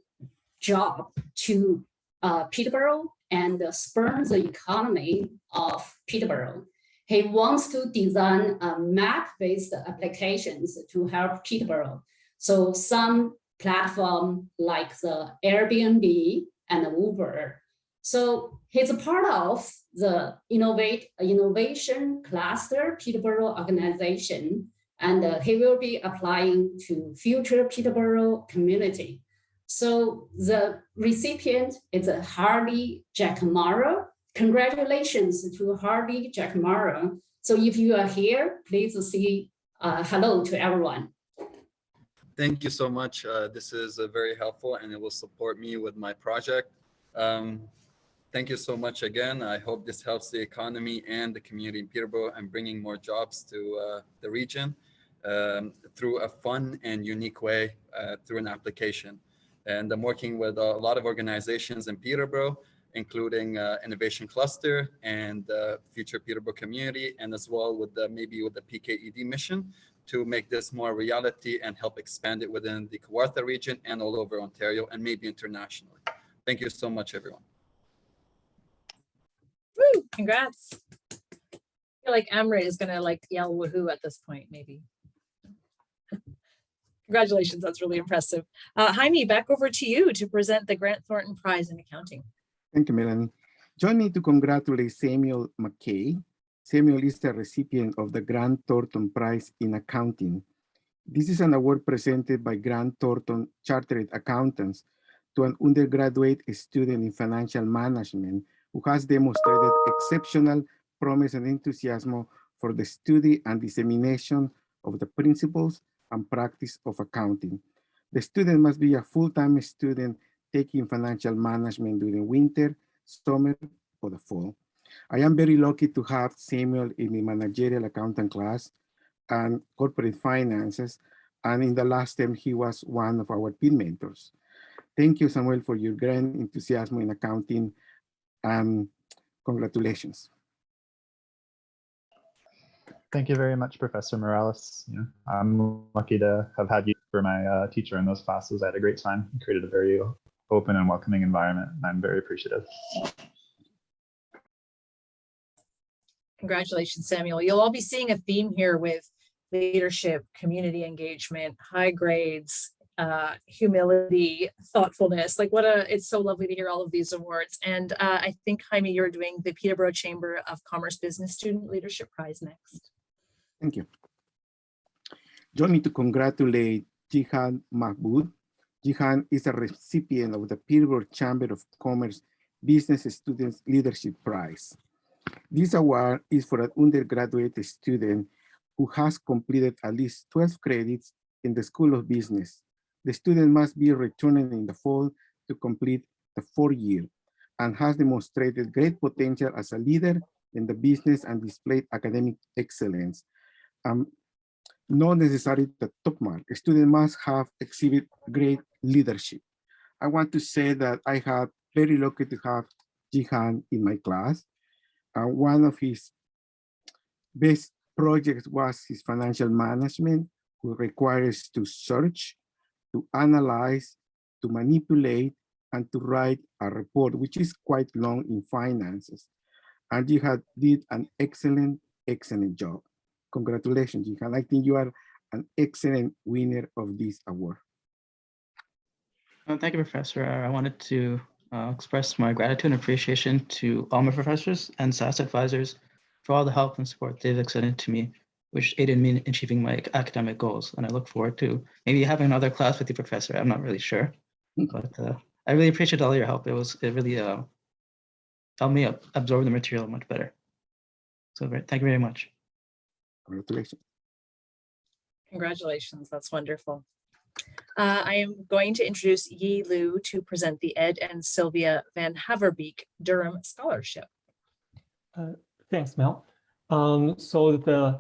job to Peterborough and spur the economy of Peterborough. He wants to design map-based applications to help Peterborough. So some platform like the Airbnb and Uber. So he's a part of the Innovation Cluster Peterborough organization, and he will be applying to future Peterborough community. So the recipient is Hardy Jackmara. Congratulations to Hardy Jackmara. So if you are here, please say hello to everyone. Thank you so much. This is very helpful and it will support me with my project. Thank you so much again. I hope this helps the economy and the community in Peterborough and bringing more jobs to the region through a fun and unique way through an application. And I'm working with a lot of organizations in Peterborough, including Innovation Cluster and Future Peterborough Community, and as well with maybe with the PKED mission to make this more reality and help expand it within the Kawartha region and all over Ontario and maybe internationally. Thank you so much, everyone. Woo, congrats. I feel like Amrit is gonna yell woohoo at this point, maybe. Congratulations, that's really impressive. Jaime, back over to you to present the Grant Thornton Prize in Accounting. Thank you, Melanie. Join me to congratulate Samuel McKay. Samuel is the recipient of the Grant Thornton Prize in Accounting. This is an award presented by Grant Thornton Chartered Accountants to an undergraduate student in financial management who has demonstrated exceptional promise and enthusiasm for the study and dissemination of the principles and practice of accounting. The student must be a full-time student taking financial management during winter, summer, or the fall. I am very lucky to have Samuel in the managerial accountant class and corporate finances. And in the last term, he was one of our peer mentors. Thank you, Samuel, for your great enthusiasm in accounting, and congratulations. Thank you very much, Professor Morales. I'm lucky to have had you for my teacher in those classes. I had a great time. You created a very open and welcoming environment. I'm very appreciative. Congratulations, Samuel. You'll all be seeing a theme here with leadership, community engagement, high grades, humility, thoughtfulness. Like it's so lovely to hear all of these awards. And I think, Jaime, you're doing the Peterborough Chamber of Commerce Business Student Leadership Prize next. Thank you. Join me to congratulate Jihan Mahmood. Jihan is a recipient of the Peterborough Chamber of Commerce Business Students Leadership Prize. This award is for an undergraduate student who has completed at least 12 credits in the School of Business. The student must be returning in the fall to complete the 4th year and has demonstrated great potential as a leader in the business and displayed academic excellence. Not necessarily the top mark. A student must have exhibit great leadership. I want to say that I had very lucky to have Jihan in my class. One of his best projects was his financial management, which requires to search, to analyze, to manipulate, and to write a report, which is quite long in finances. And Jihan did an excellent job. Congratulations, Jihan. I think you are an excellent winner of this award. Thank you, Professor. I wanted to express my gratitude and appreciation to all my professors and SAS advisors for all the help and support they've extended to me, which aided me in achieving my academic goals. And I look forward to maybe having another class with you, Professor. I'm not really sure, but I really appreciate all your help. It really helped me absorb the material much better. So thank you very much. Congratulations. Congratulations, that's wonderful. I am going to introduce Yi Lu to present the Ed and Sylvia Van Haverbeek Durham Scholarship. Thanks, Mel. So the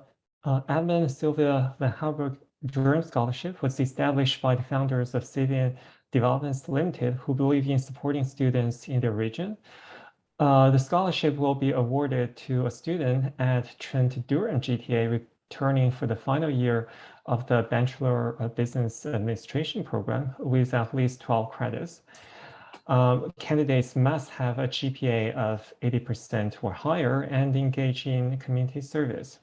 Edmund Sylvia Van Haverbeek Durham Scholarship was established by the founders of Citian Developments Limited, who believe in supporting students in their region. The scholarship will be awarded to a student at Trent Durham GTA returning for the final year of the Bachelor of Business Administration program with at least 12 credits. Candidates must have a GPA of 80% or higher and engage in community service.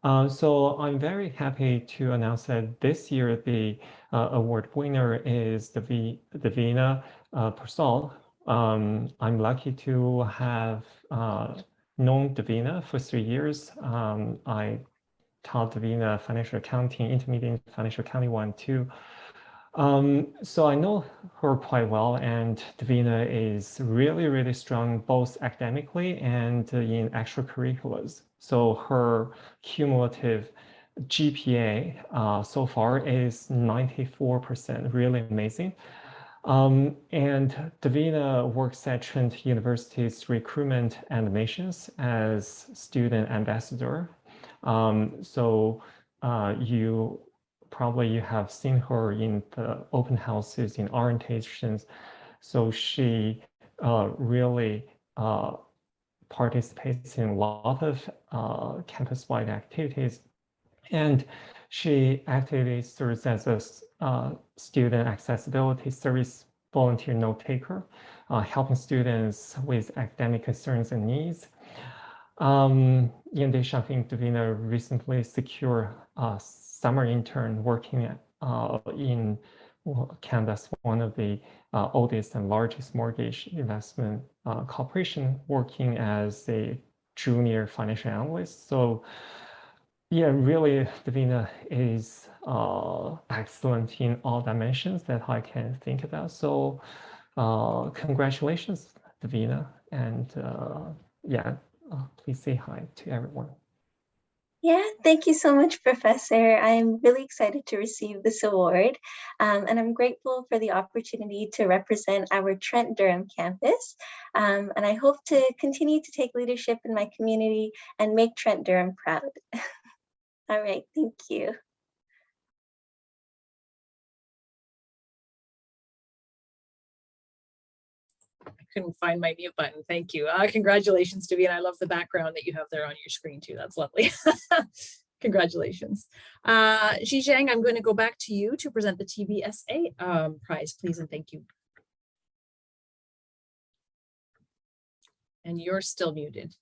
So I'm very happy to announce that this year the award winner is Davina Persol. I'm lucky to have known Davina for 3 years. I taught Davina financial accounting, intermediate financial accounting 1, 2. So I know her quite well, and Davina is really, really strong both academically and in extracurriculars. So her cumulative GPA so far is 94%, really amazing. And Davina works at Trent University's recruitment and admissions as student ambassador. So you have seen her in the open houses, in orientations. So she really participates in a lot of campus-wide activities. And she actively serves as a student accessibility service volunteer note taker, helping students with academic concerns and needs. In addition, I think Davina recently secured a summer intern working in Canada's one of the oldest and largest mortgage investment corporation, working as a junior financial analyst. So yeah, really, Davina is excellent in all dimensions that I can think about. So Congratulations, Davina. And yeah, please say hi to everyone. Yeah, thank you so much, Professor. I'm really excited to receive this award, and I'm grateful for the opportunity to represent our Trent Durham campus. And I hope to continue to take leadership in my community and make Trent Durham proud. All right, thank you. Couldn't find my mute button. Thank you. Congratulations, Davina. I love the background that you have there on your screen too. That's lovely. Congratulations. Zhang, I'm going to go back to you to present the TBSA prize, please, and thank you. And you're still muted.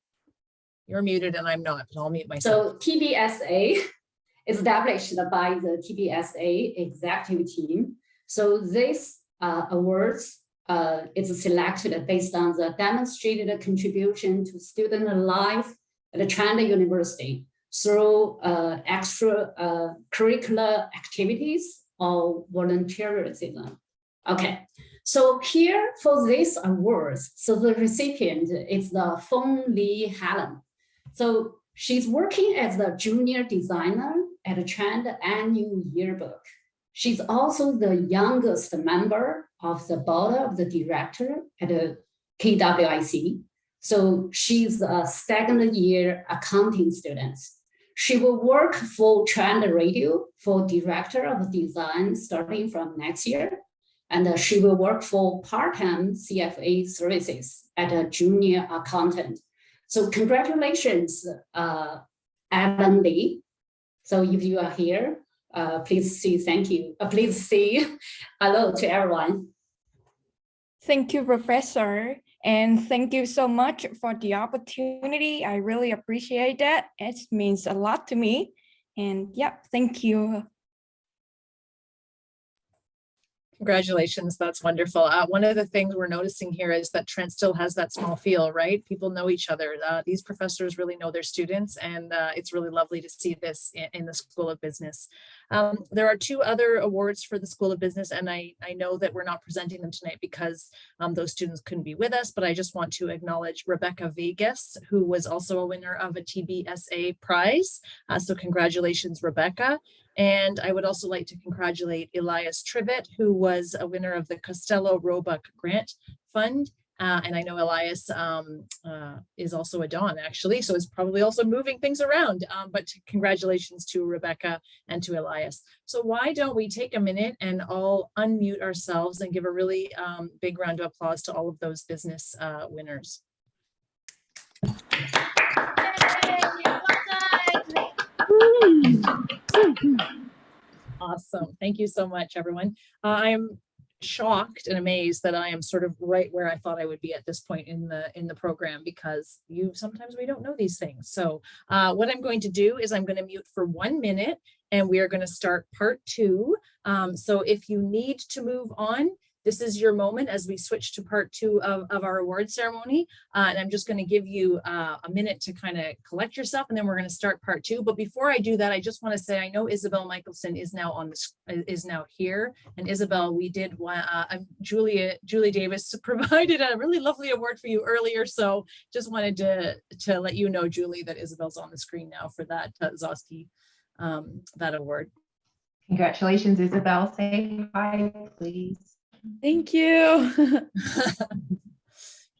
You're muted and I'm not, but I'll mute myself. So TBSA established by the TBSA executive team. So this awards is selected based on the demonstrated contribution to student life at Trent University through extracurricular activities or volunteerism. Okay, so here for this awards, so the recipient is the Feng Li Helen. So she's working as the junior designer at a Trent annual yearbook. She's also the youngest member of the board of the director at a KWIC. So she's a second year accounting student. She will work for Trent Radio for director of design starting from next year. And she will work for part-time CFA services at a junior accountant. So congratulations, Alan Lee. So if you are here, please say thank you. Please say hello to everyone. Thank you, Professor. And thank you so much for the opportunity. I really appreciate that. It means a lot to me. And yeah, thank you. Congratulations, that's wonderful. One of the things we're noticing here is that Trent still has that small feel, right? People know each other. These professors really know their students, and it's really lovely to see this in the School of Business. There are two other awards for the School of Business, and I know that we're not presenting them tonight because those students couldn't be with us, but I just want to acknowledge Rebecca Vegas, who was also a winner of a TBSA prize. So congratulations, Rebecca. And I would also like to congratulate Elias Trivet, who was a winner of the Costello Roebuck Grant Fund. And I know Elias is also a Don, actually, so is probably also moving things around. But congratulations to Rebecca and to Elias. So why don't we take a minute and all unmute ourselves and give a really big round of applause to all of those business winners. Awesome. Thank you so much, everyone. I'm shocked and amazed that I am sort of right where I thought I would be at this point in the program, because sometimes we don't know these things. So what I'm going to do is I'm going to mute for 1 minute and we are going to start part 2. So if you need to move on, this is your moment as we switch to part 2 of our award ceremony. And I'm just going to give you a minute to kind of collect yourself, and then we're going to start part 2. But before I do that, I just want to say I know Isabel Michelson is now here. And Isabel, we did Julie Davis provided a really lovely award for you earlier. So just wanted to let you know, Julie, that Isabel's on the screen now for that Zosky that award. Congratulations, Isabel. Say hi, please. Thank you.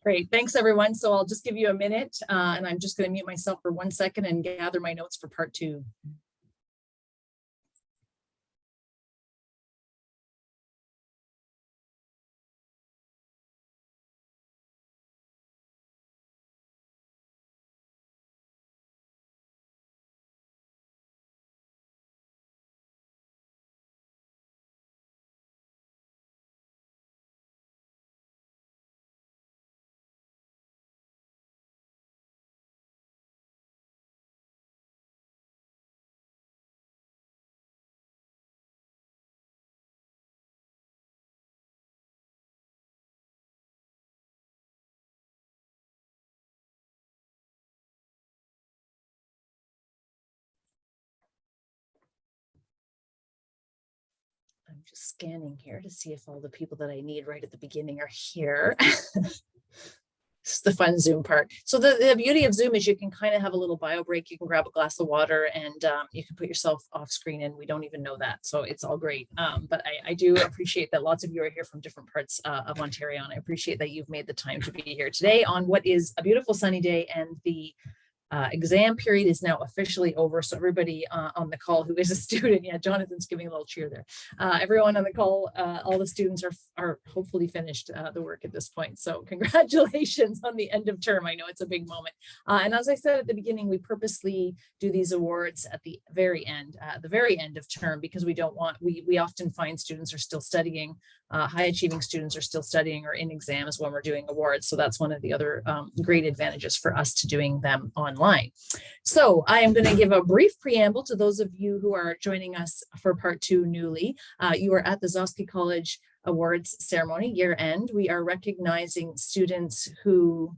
Great, thanks everyone. So I'll just give you a minute and I'm just going to mute myself for 1 second and gather my notes for part 2. just scanning here to see if all the people that I need right at the beginning are here. This is the fun Zoom part. So the beauty of Zoom is you can kind of have a little bio break. You can grab a glass of water and you can put yourself off screen and we don't even know that. So it's all great. But I do appreciate that lots of you are here from different parts of Ontario. And I appreciate that you've made the time to be here today on what is a beautiful sunny day, and the exam period is now officially over. So everybody on the call who is a student, yeah, Jonathan's giving a little cheer there. Everyone on the call, all the students are hopefully finished the work at this point. So congratulations on the end of term. I know it's a big moment. And as I said at the beginning, we purposely do these awards at the very end of term, because we don't want, we often find students are still studying, high achieving students are still studying or in exams when we're doing awards. So that's one of the other great advantages for us to doing them online. So I am going to give a brief preamble to those of you who are joining us for part 2 newly. You are at the Zosky College Awards ceremony, year end. We are recognizing students who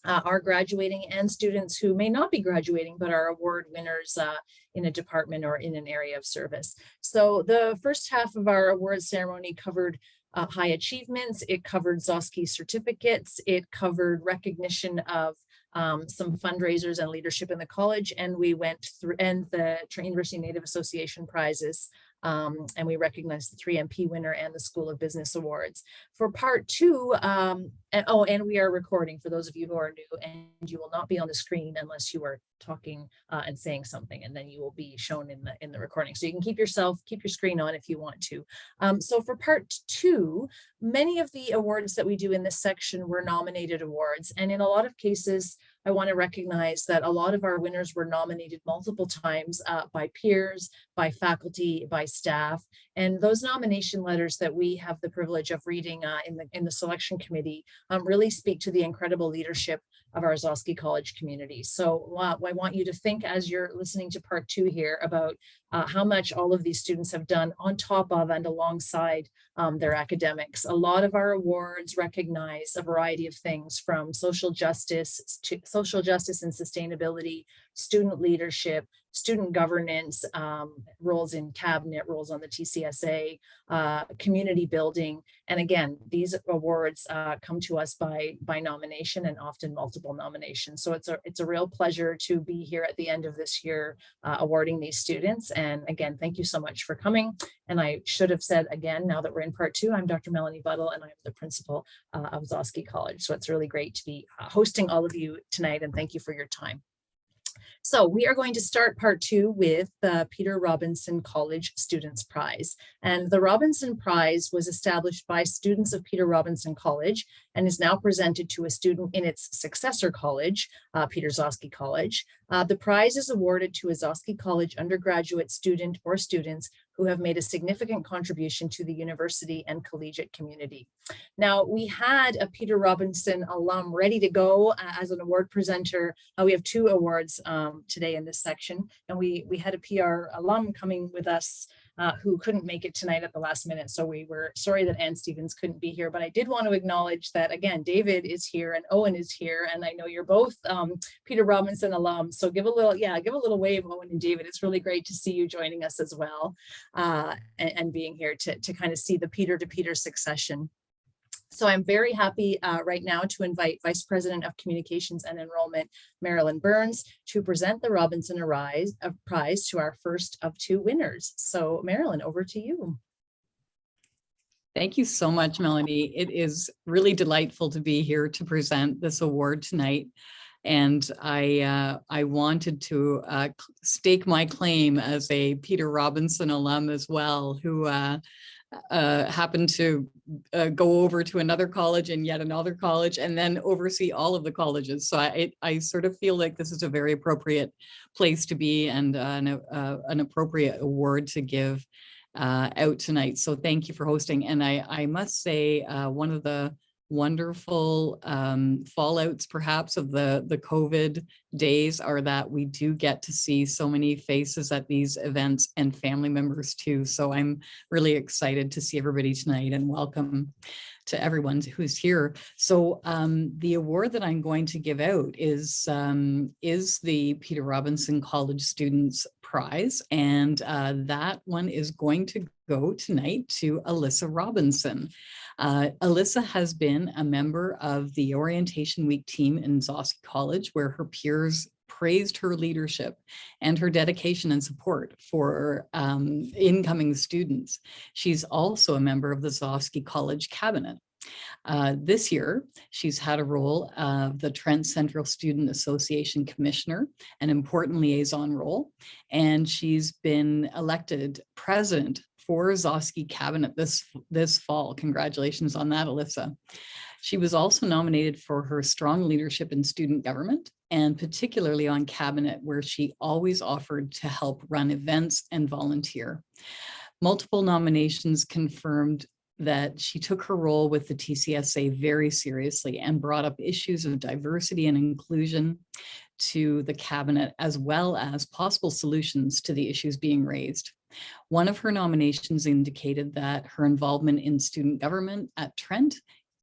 are graduating and students who may not be graduating but are award winners in a department or in an area of service. So the first half of our awards ceremony covered high achievements. It covered Zosky certificates. It covered recognition of some fundraisers and leadership in the college, and we went through and the University Native Association prizes, and we recognized the 3MP winner and the School of Business Awards. For part 2, and we are recording for those of you who are new, and you will not be on the screen unless you are talking and saying something, and then you will be shown in the recording. So you can keep your screen on if you want to. So for part 2, many of the awards that we do in this section were nominated awards, and in a lot of cases, I want to recognize that a lot of our winners were nominated multiple times by peers, by faculty, by staff, and those nomination letters that we have the privilege of reading in the selection committee really speak to the incredible leadership of our Zosky College community. So I want you to think, as you're listening to part 2 here, about how much all of these students have done on top of and alongside their academics. A lot of our awards recognize a variety of things, from social justice and sustainability, student leadership, student governance, roles in cabinet, roles on the TCSA, community building. And again, these awards come to us by nomination, and often multiple nominations. So it's a real pleasure to be here at the end of this year awarding these students. And again, thank you so much for coming. And I should have said again, now that we're in part 2, I'm Dr. Melanie Buttle, and I'm the principal of Zosky College. So it's really great to be hosting all of you tonight, and thank you for your time. So we are going to start part 2 with the Peter Robinson College Students Prize. And the Robinson Prize was established by students of Peter Robinson College and is now presented to a student in its successor college, Peter Zosky College. The prize is awarded to a Zosky College undergraduate student or students who have made a significant contribution to the university and collegiate community. Now, we had a Peter Robinson alum ready to go as an award presenter. We have 2 awards today in this section, and we had a PR alum coming with us who couldn't make it tonight at the last minute. So we were sorry that Ann Stevens couldn't be here, but I did want to acknowledge that, again, David is here and Owen is here, and I know you're both Peter Robinson alums. So give a little wave, Owen and David. It's really great to see you joining us as well, and being here to kind of see the Peter to Peter succession. So I'm very happy right now to invite Vice President of Communications and Enrollment, Marilyn Burns, to present the Robinson Prize to our first of 2 winners. So Marilyn, over to you. Thank you so much, Melanie. It is really delightful to be here to present this award tonight. And I wanted to stake my claim as a Peter Robinson alum as well, who happened to go over to another college and yet another college, and then oversee all of the colleges. So I sort of feel like this is a very appropriate place to be, and an appropriate award to give out tonight. So thank you for hosting. And I must say, one of the wonderful fallouts perhaps of the COVID days are that we do get to see so many faces at these events, and family members too. So I'm really excited to see everybody tonight, and welcome to everyone who's here. So the award that I'm going to give out is the Peter Robinson College Students Prize, and that one is going to go tonight to Alyssa Robinson. Alyssa has been a member of the Orientation Week team in Zosky College, where her peers praised her leadership and her dedication and support for incoming students. She's also a member of the Zosky College Cabinet. This year, she's had a role of the Trent Central Student Association Commissioner, an important liaison role, and she's been elected president for Zosky Cabinet this fall. Congratulations on that, Alyssa. She was also nominated for her strong leadership in student government, and particularly on cabinet, where she always offered to help run events and volunteer. Multiple nominations confirmed that she took her role with the TCSA very seriously and brought up issues of diversity and inclusion to the cabinet, as well as possible solutions to the issues being raised. One of her nominations indicated that her involvement in student government at Trent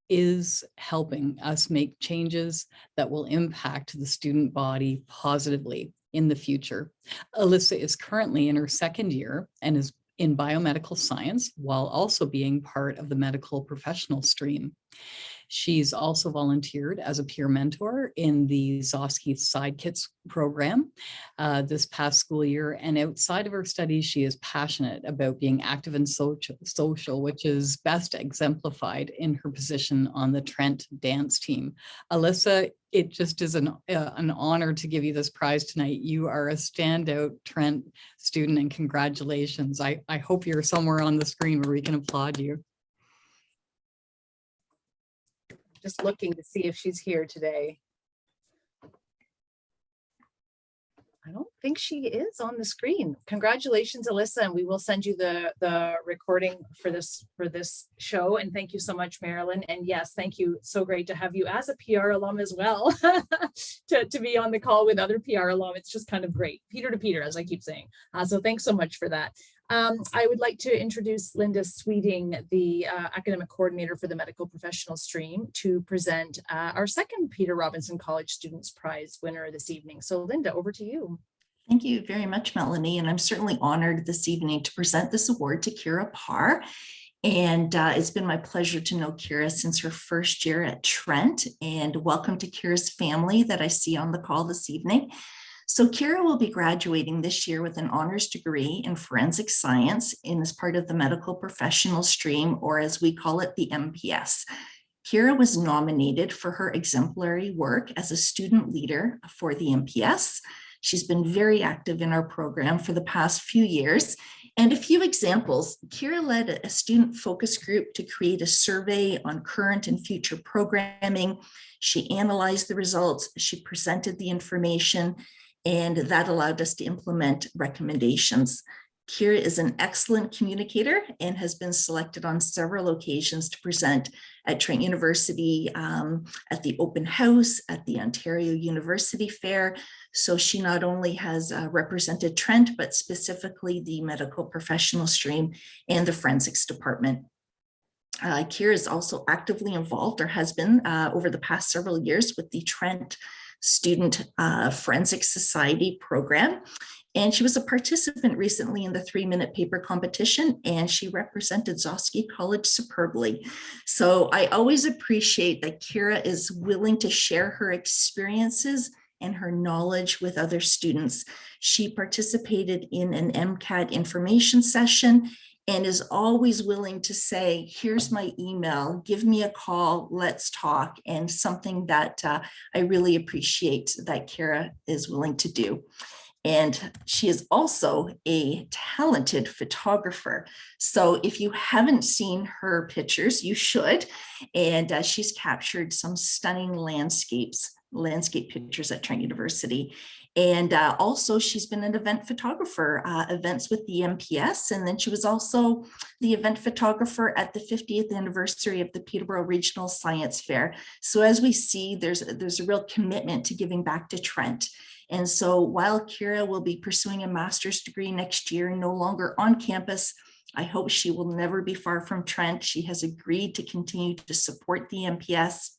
is helping us make changes that will impact the student body positively in the future. Alyssa is currently in her second year and is in biomedical science while also being part of the medical professional stream. She's also volunteered as a peer mentor in the Zosky Sidekits program this past school year. And outside of her studies, she is passionate about being active and social, which is best exemplified in her position on the Trent dance team. Alyssa, it just is an honor to give you this prize tonight. You are a standout Trent student, and congratulations. I hope you're somewhere on the screen where we can applaud you. Just looking to see if she's here today. I don't think she is on the screen. Congratulations, Alyssa, and we will send you the recording for this show. And thank you so much, Marilyn. And yes, thank you. So great to have you as a PR alum as well, to be on the call with other PR alum. It's just kind of great, Peter to Peter, as I keep saying. So thanks so much for that. I would like to introduce Linda Sweeting, the academic coordinator for the medical professional stream, to present our second Peter Robinson College Students Prize winner this evening. So Linda, over to you. Thank you very much, Melanie. And I'm certainly honored this evening to present this award to Kira Parr. And it's been my pleasure to know Kira since her first year at Trent. And welcome to Kira's family that I see on the call this evening. So Kira will be graduating this year with an honors degree in forensic science as part of the medical professional stream, or as we call it, the MPS. Kira was nominated for her exemplary work as a student leader for the MPS. She's been very active in our program for the past few years. And a few examples: Kira led a student focus group to create a survey on current and future programming. She analyzed the results, she presented the information, and that allowed us to implement recommendations. Kira is an excellent communicator and has been selected on several occasions to present at Trent University, at the open house, at the Ontario University Fair. So she not only has represented Trent, but specifically the medical professional stream and the forensics department. Kira is also actively involved, or has been over the past several years, with the Trent Student Forensic Society program. And she was a participant recently in the 3-minute paper competition, and she represented Zosky College superbly. So I always appreciate that Kira is willing to share her experiences and her knowledge with other students. She participated in an MCAT information session and is always willing to say, here's my email, give me a call, let's talk, and something that I really appreciate that Kira is willing to do. And she is also a talented photographer. So if you haven't seen her pictures, you should. And she's captured some stunning landscape pictures at Trent University. And also she's been an event photographer, events with the MPS. And then she was also the event photographer at the 50th anniversary of the Peterborough Regional Science Fair. So as we see, there's a real commitment to giving back to Trent. And so while Kira will be pursuing a master's degree next year, no longer on campus, I hope she will never be far from Trent. She has agreed to continue to support the MPS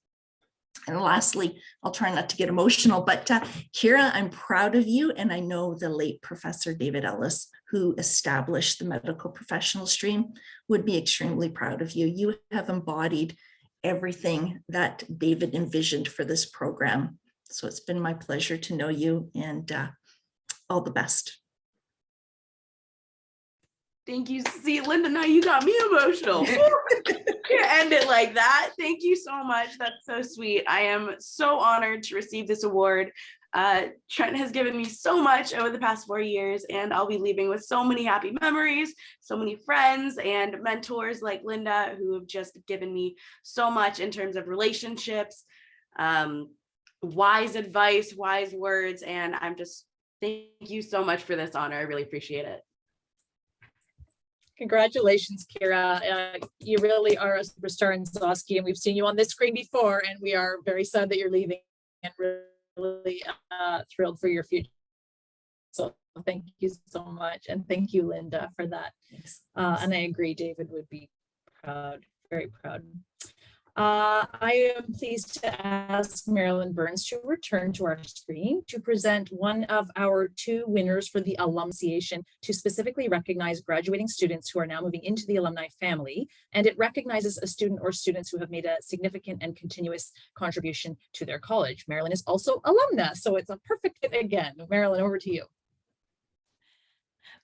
And lastly, I'll try not to get emotional, but Kira, I'm proud of you. And I know the late Professor David Ellis, who established the medical professional stream, would be extremely proud of you. You have embodied everything that David envisioned for this program. So it's been my pleasure to know you, and all the best. Thank you. See, Linda, now you got me emotional. Can't end it like that. Thank you so much. That's so sweet. I am so honored to receive this award. Trent has given me so much over the past 4 years, and I'll be leaving with so many happy memories, so many friends and mentors like Linda, who have just given me so much in terms of relationships, wise advice, wise words, and thank you so much for this honor. I really appreciate it. Congratulations, Kira. You really are a superstar in Zosky, and we've seen you on this screen before, and we are very sad that you're leaving and really thrilled for your future. So thank you so much. And thank you, Linda, for that. And I agree, David would be proud, very proud. I am pleased to ask Marilyn Burns to return to our screen to present one of our 2 winners for the Alumniation, to specifically recognize graduating students who are now moving into the alumni family. And it recognizes a student or students who have made a significant and continuous contribution to their college. Marilyn is also alumna, so it's a perfect fit again. Marilyn, over to you.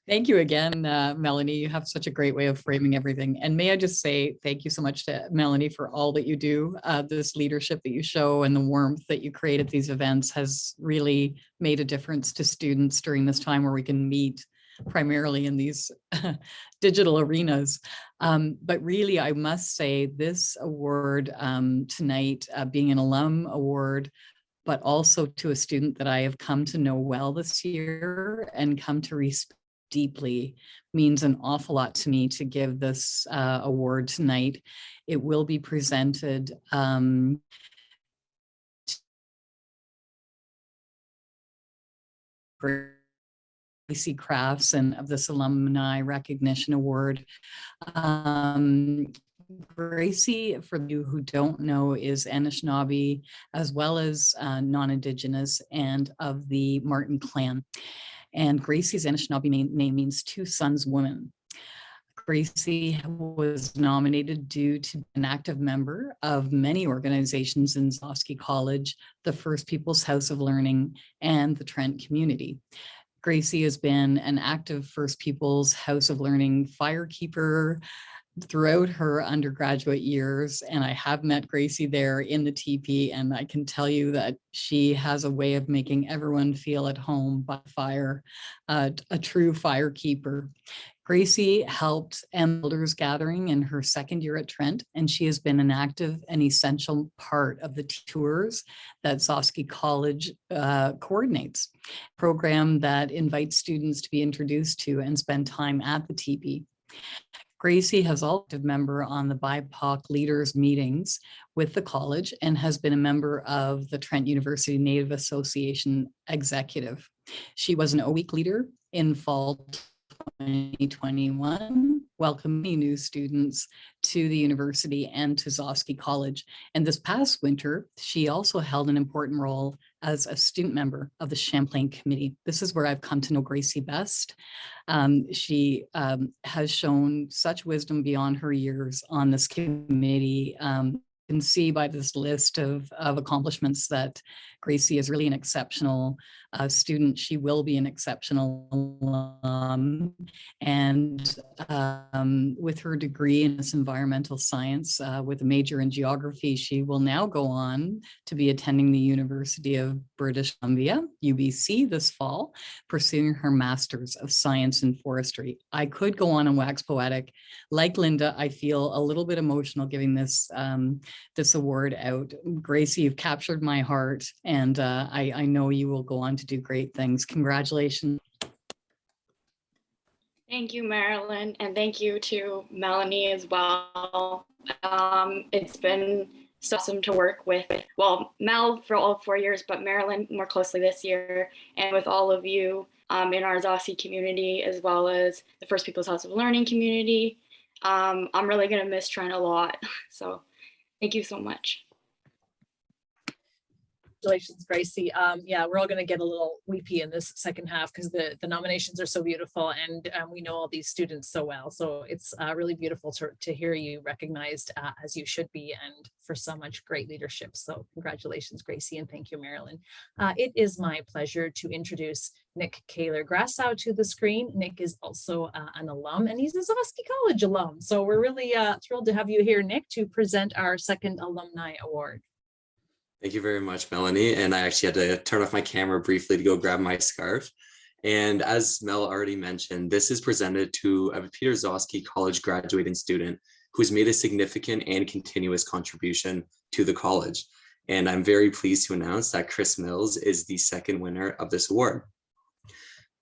Thank you again, Melanie. You have such a great way of framing everything. And may I just say thank you so much to Melanie for all that you do. This leadership that you show and the warmth that you create at these events has really made a difference to students during this time where we can meet primarily in these digital arenas. But really, I must say this award tonight, being an alum award, but also to a student that I have come to know well this year and come to respect deeply, means an awful lot to me to give this award tonight. It will be presented Gracie Crafts and of this Alumni Recognition Award. Gracie, for you who don't know, is Anishinaabe as well as non-Indigenous and of the Martin clan. And Gracie's Anishinaabe name means 2 sons woman. Gracie was nominated due to an active member of many organizations in Zosky College, the First People's House of Learning, and the Trent community. Gracie has been an active First People's House of Learning firekeeper throughout her undergraduate years, and I have met Gracie there in the TP, and I can tell you that she has a way of making everyone feel at home by fire, a true firekeeper. Gracie helped Elders Gathering in her 2nd year at Trent, and she has been an active and essential part of the tours that Zosky College coordinates, a program that invites students to be introduced to and spend time at the TP. Gracie has also been a member on the BIPOC leaders meetings with the college and has been a member of the Trent University Native Association executive. She was an O-Week leader in fall 2021, welcoming new students to the university and to Zosky College. And this past winter, she also held an important role as a student member of the Champlain Committee. This is where I've come to know Gracie best. She has shown such wisdom beyond her years on this committee. You can see by this list of accomplishments that Gracie is really an exceptional student. She will be an exceptional alum. And with her degree in this environmental science with a major in geography, she will now go on to be attending the University of British Columbia, UBC, this fall, pursuing her Master's of Science in Forestry. I could go on and wax poetic. Like Linda, I feel a little bit emotional giving this this award out. Gracie, you've captured my heart, and I know you will go on to do great things. Congratulations. Thank you, Marilyn, and thank you to Melanie as well. It's been so awesome to work with, well, Mel for all 4 years, but Marilyn more closely this year, and with all of you in our Zosky community, as well as the First People's House of Learning community. I'm really gonna miss Trent a lot, so thank you so much. Congratulations, Gracie. Yeah, we're all going to get a little weepy in this second half because the nominations are so beautiful, and we know all these students so well. So it's really beautiful to hear you recognized as you should be, and for so much great leadership. So congratulations, Gracie, and thank you, Marilyn. It is my pleasure to introduce Nick Kaler-Grassow to the screen. Nick is also an alum, and he's a Zosky College alum. So we're really thrilled to have you here, Nick, to present our second alumni award. Thank you very much, Melanie. And I actually had to turn off my camera briefly to go grab my scarf. And as Mel already mentioned, this is presented to a Peter Zosky College graduating student who's made a significant and continuous contribution to the college. And I'm very pleased to announce that Chris Mills is the second winner of this award.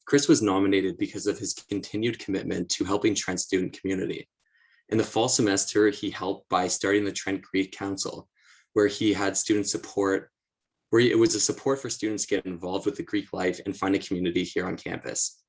Chris was nominated because of his continued commitment to helping Trent student community. In the fall semester, he helped by starting the Trent Greek Council, where he had student support, where it was a support for students to get involved with the Greek life and find a community here on campus.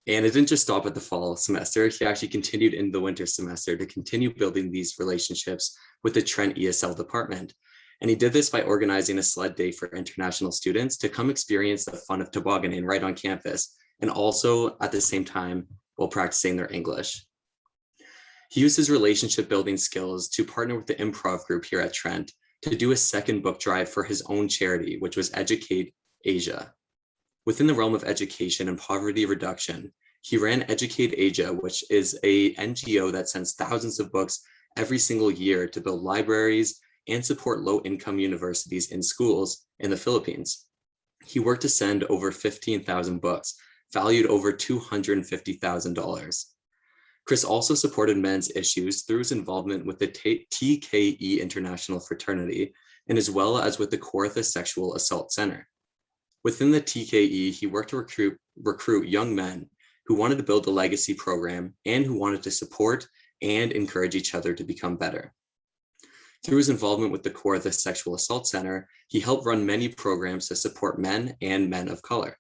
And it didn't just stop at the fall semester. He actually continued in the winter semester to continue building these relationships with the Trent ESL department. And he did this by organizing a sled day for international students to come experience the fun of tobogganing right on campus, and also at the same time while practicing their English. He used his relationship building skills to partner with the improv group here at Trent to do a second book drive for his own charity, which was Educate Asia. Within the realm of education and poverty reduction, he ran Educate Asia, which is a NGO that sends thousands of books every single year to build libraries and support low-income universities in schools in the Philippines. He worked to send over 15,000 books, valued over $250,000. Chris also supported men's issues through his involvement with the TKE International Fraternity, and as well as with the Kawartha Sexual Assault Center. Within the TKE, he worked to recruit young men who wanted to build a legacy program and who wanted to support and encourage each other to become better. Through his involvement with the Kawartha Sexual Assault Center, he helped run many programs to support men and men of color.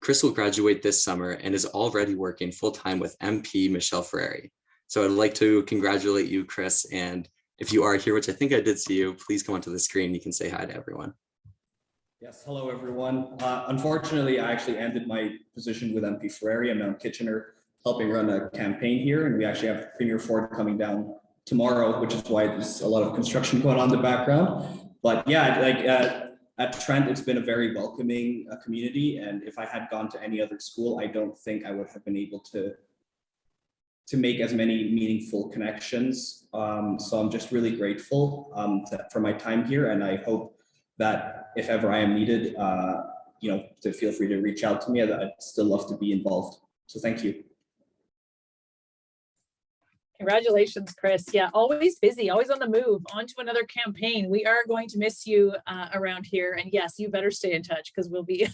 Chris will graduate this summer and is already working full-time with MP Michelle Ferreri. So I'd like to congratulate you, Chris. And if you are here, which I think I did see you, please come onto the screen. You can say hi to everyone. Yes, hello everyone. Unfortunately, I actually ended my position with MP Ferreri. I'm now in Kitchener helping run a campaign here, and we actually have Premier Ford coming down tomorrow, which is why there's a lot of construction going on in the background. But yeah, at Trent, it's been a very welcoming community, and if I had gone to any other school, I don't think I would have been able to make as many meaningful connections. So I'm just really grateful for my time here, and I hope that if ever I am needed, to feel free to reach out to me. I'd still love to be involved. So thank you. Congratulations, Chris. Yeah, always busy, always on the move, on to another campaign. We are going to miss you around here. And yes, you better stay in touch because we'll be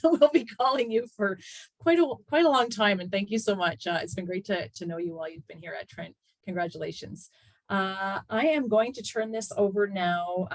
calling you for quite a long time. And thank you so much. It's been great to know you while you've been here at Trent. Congratulations. I am going to turn this over now.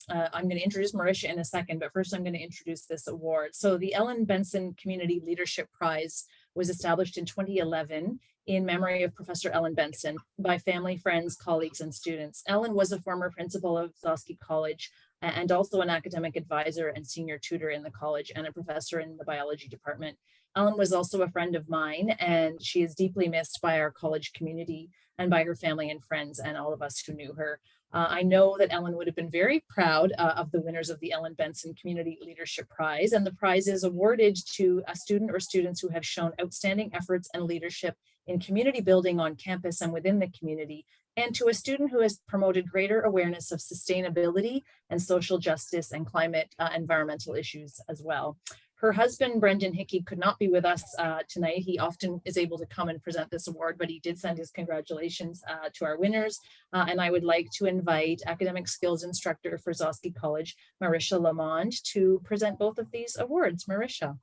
I'm going to introduce Marisha in a second, but first I'm going to introduce this award. So the Ellen Benson Community Leadership Prize was established in 2011 in memory of Professor Ellen Benson by family, friends, colleagues, and students. Ellen was a former principal of Zosky College and also an academic advisor and senior tutor in the college and a professor in the biology department. Ellen was also a friend of mine, and she is deeply missed by our college community and by her family and friends and all of us who knew her. I know that Ellen would have been very proud of the winners of the Ellen Benson Community Leadership Prize, and the prize is awarded to a student or students who have shown outstanding efforts and leadership in community building on campus and within the community, and to a student who has promoted greater awareness of sustainability and social justice and climate environmental issues as well. Her husband, Brendan Hickey, could not be with us tonight. He often is able to come and present this award, but he did send his congratulations to our winners. And I would like to invite academic skills instructor for Zosky College, Marisha Lamond, to present both of these awards. Marisha.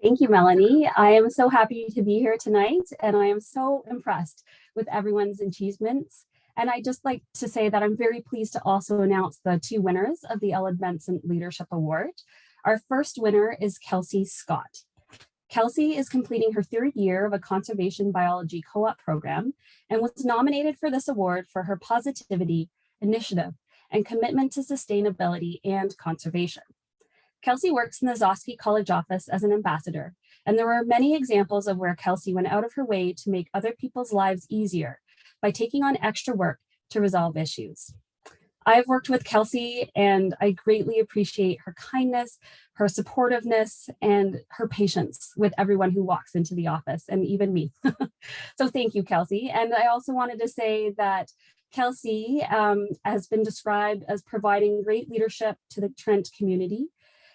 Thank you, Melanie. I am so happy to be here tonight, and I am so impressed with everyone's achievements. And I'd just like to say that I'm very pleased to also announce the two winners of the Ellen Benson Leadership Award. Our first winner is Kelsey Scott. Kelsey is completing her third year of a conservation biology co-op program and was nominated for this award for her positivity initiative and commitment to sustainability and conservation. Kelsey works in the Zosky College office as an ambassador, and there were many examples of where Kelsey went out of her way to make other people's lives easier by taking on extra work to resolve issues. I've worked with Kelsey and I greatly appreciate her kindness, her supportiveness, and her patience with everyone who walks into the office, and even me. So thank you, Kelsey. And I also wanted to say that Kelsey has been described as providing great leadership to the Trent community.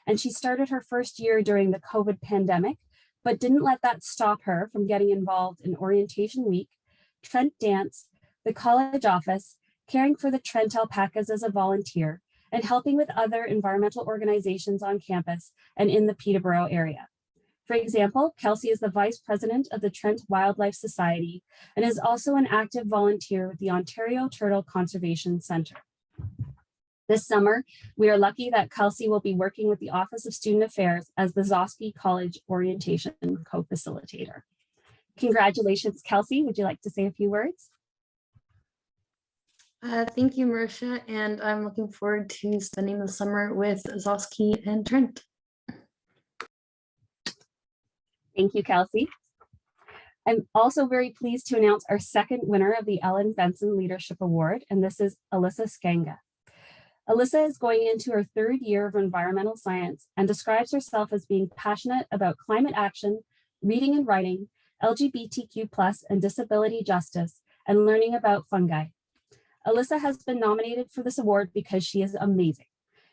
And she started her first year during the COVID pandemic, but didn't let that stop her from getting involved in Orientation Week, Trent Dance, the college office, caring for the Trent alpacas as a volunteer, and helping with other environmental organizations on campus and in the Peterborough area. For example, Kelsey is the Vice President of the Trent Wildlife Society and is also an active volunteer with the Ontario Turtle Conservation Centre. This summer, we are lucky that Kelsey will be working with the Office of Student Affairs as the Zosky College Orientation Co-Facilitator. Congratulations, Kelsey. Would you like to say a few words? Thank you, Marisha, and I'm looking forward to spending the summer with Zosky and Trent. Thank you, Kelsey. I'm also very pleased to announce our second winner of the Ellen Benson Leadership Award, and this is Alyssa Skanga. Alyssa is going into her third year of environmental science and describes herself as being passionate about climate action, reading and writing, LGBTQ+ and disability justice, and learning about fungi. Alyssa has been nominated for this award because she is amazing.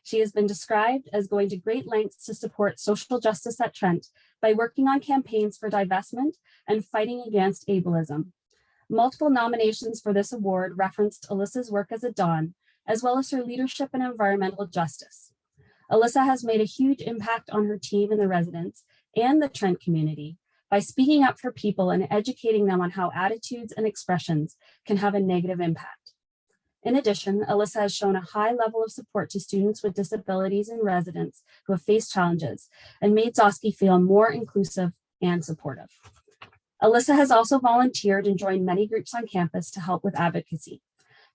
She has been described as going to great lengths to support social justice at Trent by working on campaigns for divestment and fighting against ableism. Multiple nominations for this award referenced Alyssa's work as a Don, as well as her leadership in environmental justice. Alyssa has made a huge impact on her team and the residents and the Trent community by speaking up for people and educating them on how attitudes and expressions can have a negative impact. In addition, Alyssa has shown a high level of support to students with disabilities and residents who have faced challenges and made Zosky feel more inclusive and supportive. Alyssa has also volunteered and joined many groups on campus to help with advocacy.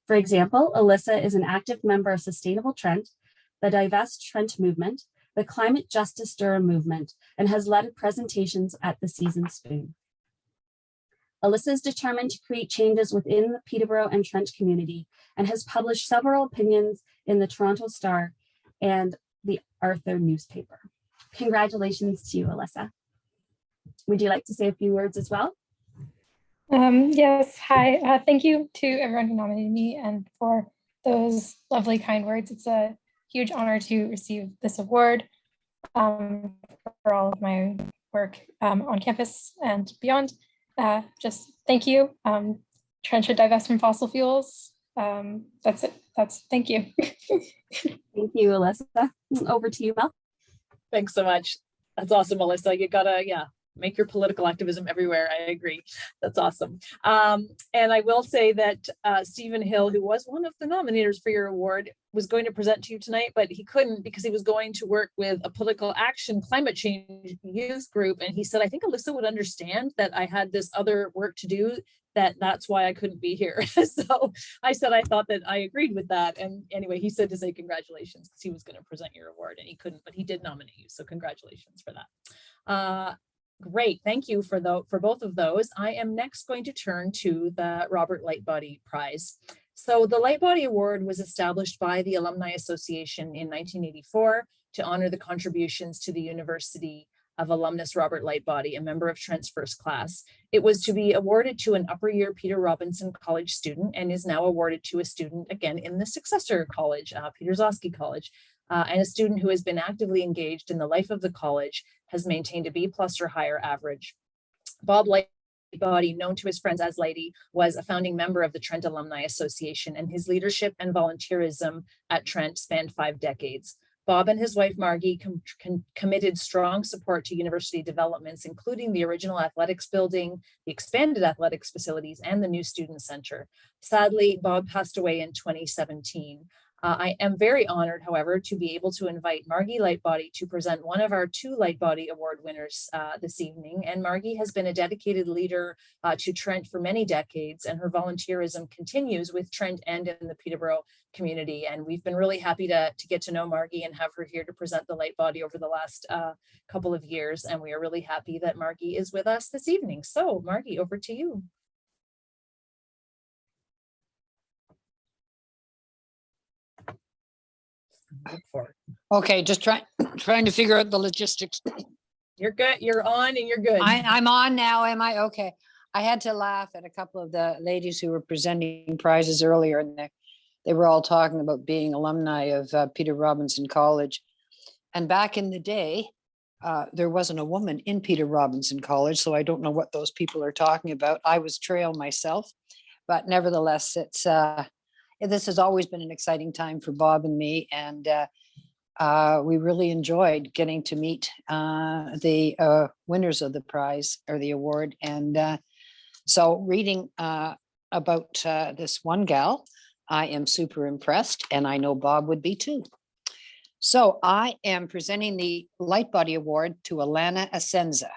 For example, Alyssa is an active member of Sustainable Trent, the Divest Trent Movement, the Climate Justice Durham Movement, and has led presentations at the Seasoned Spoon. Alyssa is determined to create changes within the Peterborough and Trent community and has published several opinions in the Toronto Star and the Arthur newspaper. Congratulations to you, Alyssa. Would you like to say a few words as well? Yes, hi. Thank you to everyone who nominated me and for those lovely, kind words. It's a huge honor to receive this award for all of my work on campus and beyond. Just thank you. Trent should divest from fossil fuels. That's it. Thank you. Thank you, Alyssa. Over to you, Mel. Thanks so much. That's awesome, Alyssa. You gotta, make your political activism everywhere. I agree. That's awesome. And I will say that Stephen Hill, who was one of the nominators for your award, was going to present to you tonight, but he couldn't because he was going to work with a political action climate change youth group. And he said, I think Alyssa would understand that I had this other work to do, that's why I couldn't be here. So I said, I thought that I agreed with that. And anyway, he said to say congratulations because he was going to present your award and he couldn't, but he did nominate you. So congratulations for that. Great, thank you for both of those. I am next going to turn to the Robert Lightbody Prize. So the Lightbody Award was established by the Alumni Association in 1984 to honor the contributions to the University of alumnus Robert Lightbody, a member of Trent's first class. It was to be awarded to an upper year Peter Robinson College student and is now awarded to a student again in the successor college, Peter Zosky College. And a student who has been actively engaged in the life of the college, has maintained a B+ or higher average. Bob Lightbody, known to his friends as Lighty, was a founding member of the Trent Alumni Association, and his leadership and volunteerism at Trent spanned 5 decades. Bob and his wife Margie committed strong support to university developments, including the original athletics building, the expanded athletics facilities, and the new student center. Sadly, Bob passed away in 2017. I am very honored, however, to be able to invite Margie Lightbody to present one of our 2 Lightbody Award winners this evening. And Margie has been a dedicated leader to Trent for many decades, and her volunteerism continues with Trent and in the Peterborough community. And we've been really happy to get to know Margie and have her here to present the Lightbody over the last couple of years. And we are really happy that Margie is with us this evening. So Margie, over to you. Okay, just trying to figure out the logistics. You're good. You're on and you're good. I'm on now, am I? Okay. I had to laugh at a couple of the ladies who were presenting prizes earlier, and they were all talking about being alumni of Peter Robinson College. And back in the day, there wasn't a woman in Peter Robinson College, so I don't know what those people are talking about. I was Trail myself, but nevertheless, this has always been an exciting time for Bob and me, and we really enjoyed getting to meet the winners of the prize or the award. And so reading about this one gal, I am super impressed, and I know Bob would be too. So I am presenting the Lightbody Award to Alana Asenza.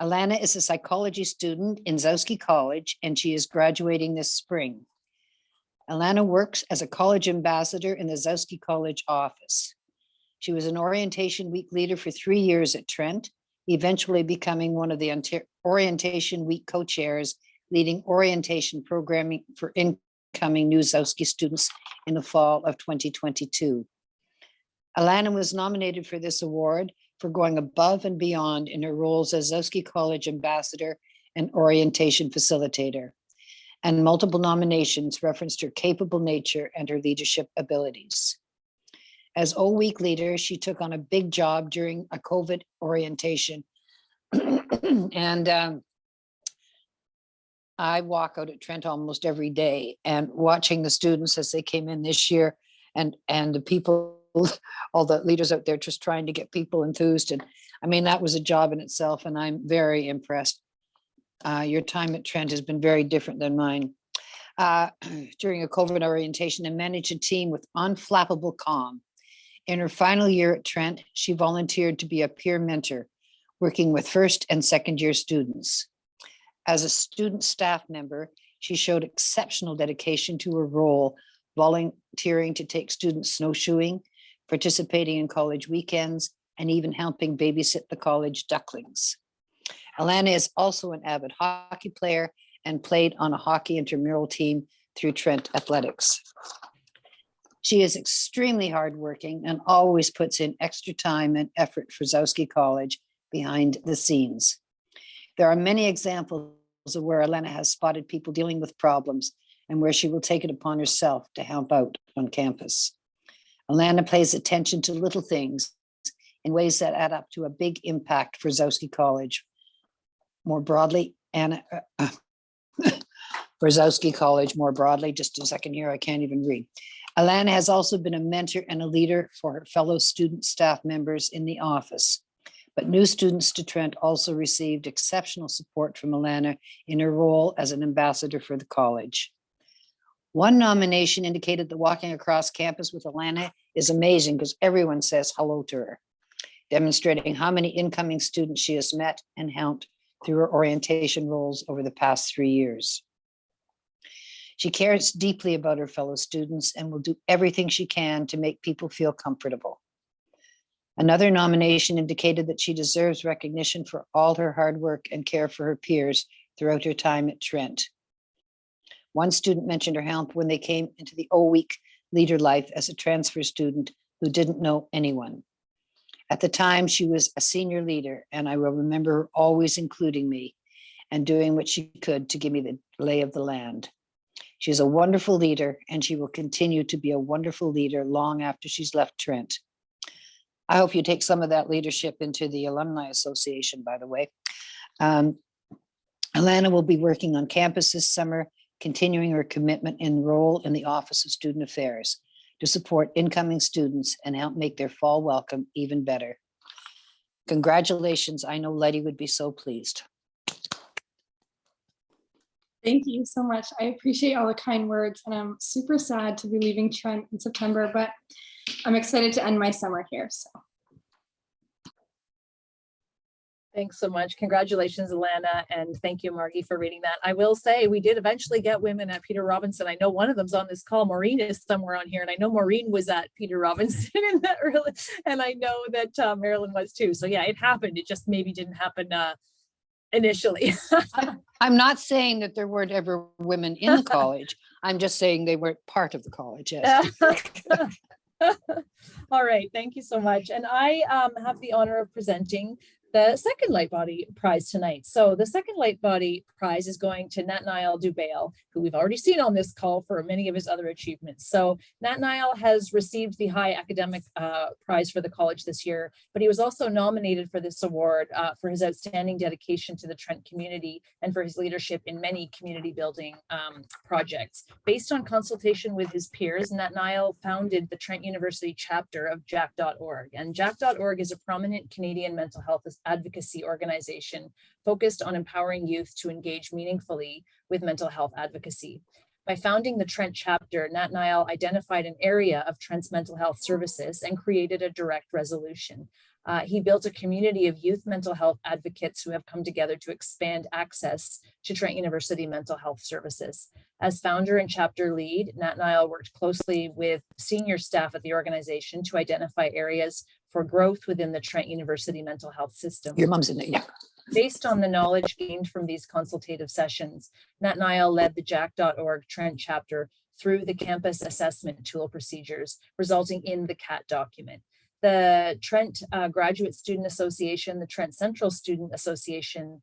Alana is a psychology student in Zowski College, and she is graduating this spring. Alana works as a college ambassador in the Zowski College office. She was an Orientation Week leader for 3 years at Trent, eventually becoming one of the Orientation Week co-chairs, leading orientation programming for incoming new Zowski students in the fall of 2022. Alana was nominated for this award for going above and beyond in her roles as Zowski College ambassador and orientation facilitator. And multiple nominations referenced her capable nature and her leadership abilities. As O Week leader, she took on a big job during a COVID orientation. And I walk out at Trent almost every day, and watching the students as they came in this year, and the people, all the leaders out there just trying to get people enthused. And I mean, that was a job in itself, and I'm very impressed. Your time at Trent has been very different than mine. During a COVID orientation, I managed a team with unflappable calm. In her final year at Trent, she volunteered to be a peer mentor, working with first and second year students. As a student staff member, she showed exceptional dedication to her role, volunteering to take students snowshoeing, participating in college weekends, and even helping babysit the college ducklings. Alana is also an avid hockey player and played on a hockey intramural team through Trent Athletics. She is extremely hardworking and always puts in extra time and effort for Zowski College behind the scenes. There are many examples of where Alana has spotted people dealing with problems and where she will take it upon herself to help out on campus. Alana pays attention to little things in ways that add up to a big impact for Zowski College. More broadly, and for Zowski College more broadly, just a second here, I can't even read. Alana has also been a mentor and a leader for her fellow student staff members in the office. But new students to Trent also received exceptional support from Alana in her role as an ambassador for the college. One nomination indicated that walking across campus with Alana is amazing because everyone says hello to her, demonstrating how many incoming students she has met and helped through her orientation roles over the past 3 years. She cares deeply about her fellow students and will do everything she can to make people feel comfortable. Another nomination indicated that she deserves recognition for all her hard work and care for her peers throughout her time at Trent. One student mentioned her help when they came into the O Week leader life as a transfer student who didn't know anyone. At the time, she was a senior leader, and I will remember her always including me and doing what she could to give me the lay of the land. She's a wonderful leader, and she will continue to be a wonderful leader long after she's left Trent. I hope you take some of that leadership into the Alumni Association, by the way. Alana will be working on campus this summer, continuing her commitment and role in the Office of Student Affairs to support incoming students and help make their fall welcome even better. Congratulations. I know Letty would be so pleased. Thank you so much. I appreciate all the kind words, and I'm super sad to be leaving Trent in September, but I'm excited to end my summer here. So. Thanks so much. Congratulations, Alana, and thank you, Margie, for reading that. I will say we did eventually get women at Peter Robinson. I know one of them's on this call. Maureen is somewhere on here, and I know Maureen was at Peter Robinson in that early, and I know that Marilyn was too. So yeah, it happened. It just maybe didn't happen initially. I'm not saying that there weren't ever women in the college. I'm just saying they weren't part of the college. Yes. All right, thank you so much. And I have the honor of presenting the second Light Body Prize tonight. So the second Light Body Prize is going to Nathaniel Dubail, who we've already seen on this call for many of his other achievements. So Nathaniel has received the High Academic Prize for the college this year, but he was also nominated for this award for his outstanding dedication to the Trent community and for his leadership in many community building projects. Based on consultation with his peers, Nathaniel founded the Trent University chapter of JAC.org. And JAC.org is a prominent Canadian mental health advocacy organization focused on empowering youth to engage meaningfully with mental health advocacy. By founding the Trent chapter, Nathaniel identified an area of Trent's mental health services and created a direct resolution. He built a community of youth mental health advocates who have come together to expand access to Trent University mental health services. As founder and chapter lead, Nathaniel worked closely with senior staff at the organization to identify areas for growth within the Trent University mental health system. Your mom's in there, yeah. Based on the knowledge gained from these consultative sessions, Nathaniel led the JAC.org Trent chapter through the campus assessment tool procedures, resulting in the CAT document. The Trent Graduate Student Association, the Trent Central Student Association,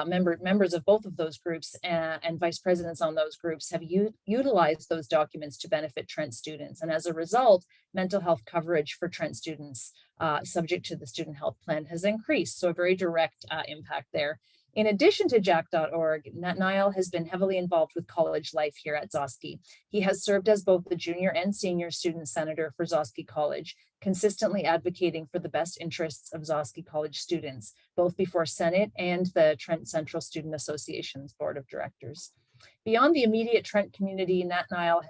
members of both of those groups and vice presidents on those groups have utilized those documents to benefit Trent students. And as a result, mental health coverage for Trent students subject to the student health plan has increased. So a very direct impact there. In addition to JAC.org, Nathaniel has been heavily involved with college life here at Zosky. He has served as both the junior and senior student senator for Zosky College, consistently advocating for the best interests of Zosky College students, both before Senate and the Trent Central Student Association's board of directors. Beyond the immediate Trent community, Nathaniel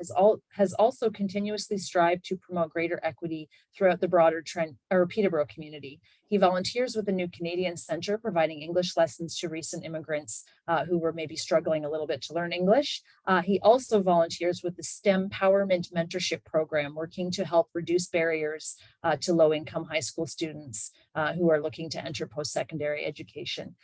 has also continuously strived to promote greater equity throughout the broader Trent or Peterborough community. He volunteers with the New Canadian Centre, providing English lessons to recent immigrants who were maybe struggling a little bit to learn English. He also volunteers with the STEM Powerment Mentorship Program, working to help reduce barriers to low-income high school students who are looking to enter post-secondary education.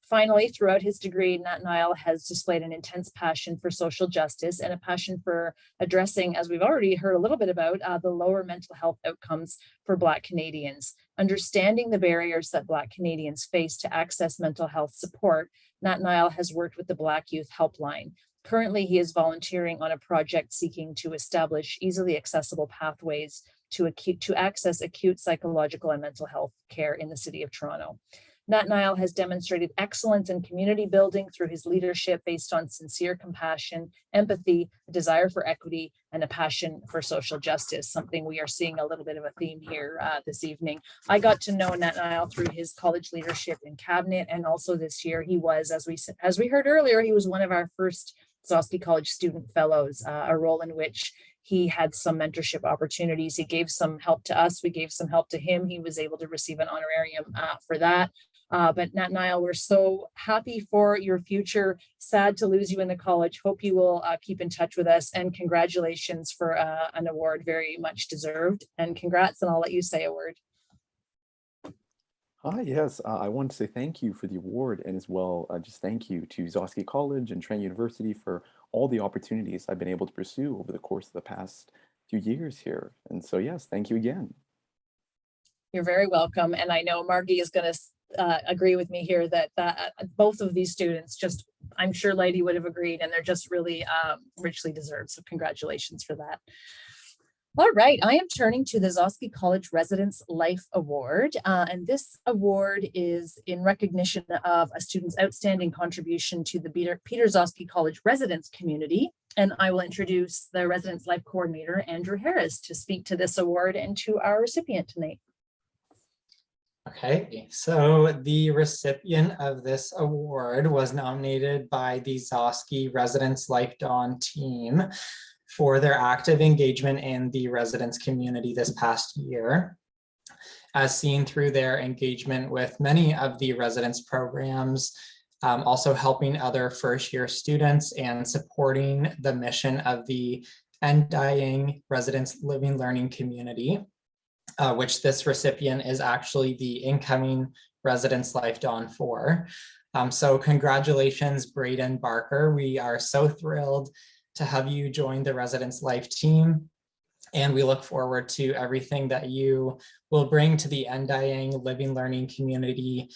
Finally, throughout his degree, Nathaniel has displayed an intense passion for social justice and a passion for addressing, as we've already heard a little bit about, the lower mental health outcomes for Black Canadians. Understanding the barriers that Black Canadians face to access mental health support, Nathaniel has worked with the Black Youth Helpline. Currently, he is volunteering on a project seeking to establish easily accessible pathways to access acute psychological and mental health care in the city of Toronto. Nathaniel has demonstrated excellence in community building through his leadership based on sincere compassion, empathy, a desire for equity, and a passion for social justice, something we are seeing a little bit of a theme here this evening. I got to know Nathaniel through his college leadership in cabinet, and also this year he was, as we heard earlier, he was one of our first Zosky College Student Fellows, a role in which he had some mentorship opportunities. He gave some help to us. We gave some help to him. He was able to receive an honorarium for that. But Nathaniel, we're so happy for your future. Sad to lose you in the college. Hope you will keep in touch with us, and congratulations for an award very much deserved. And congrats, and I'll let you say a word. Hi, yes, I want to say thank you for the award, and as well, just thank you to Zosky College and Trent University for all the opportunities I've been able to pursue over the course of the past few years here. And so, yes, thank you again. You're very welcome. And I know Margie is going to agree with me here that both of these students just, I'm sure Lady would have agreed, and they're just really richly deserved. So congratulations for that. All right, I am turning to the Zosky College Residence Life Award, and this award is in recognition of a student's outstanding contribution to the Peter Zosky College residence community. And I will introduce the Residence Life Coordinator, Andrew Harris, to speak to this award and to our recipient tonight. Okay, so the recipient of this award was nominated by the Zosky Residence Life Dawn team for their active engagement in the residence community this past year, as seen through their engagement with many of the residence programs, also helping other first-year students and supporting the mission of the Undying Residence Living Learning Community, which this recipient is actually the incoming Residence Life Dawn for. So congratulations, Braden Barker. We are so thrilled to have you join the Residence Life team, and we look forward to everything that you will bring to the Undying Living Learning Community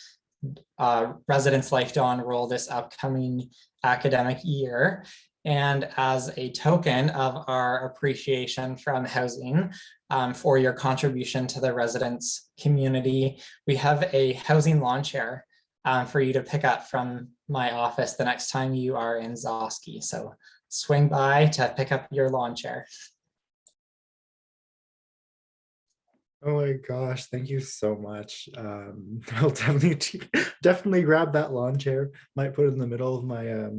Residence Life Dawn role this upcoming academic year. And as a token of our appreciation from Housing for your contribution to the residence community, we have a housing lawn chair for you to pick up from my office the next time you are in Zosky. So swing by to pick up your lawn chair. Oh my gosh, thank you so much. I'll definitely grab that lawn chair, might put it in the middle of my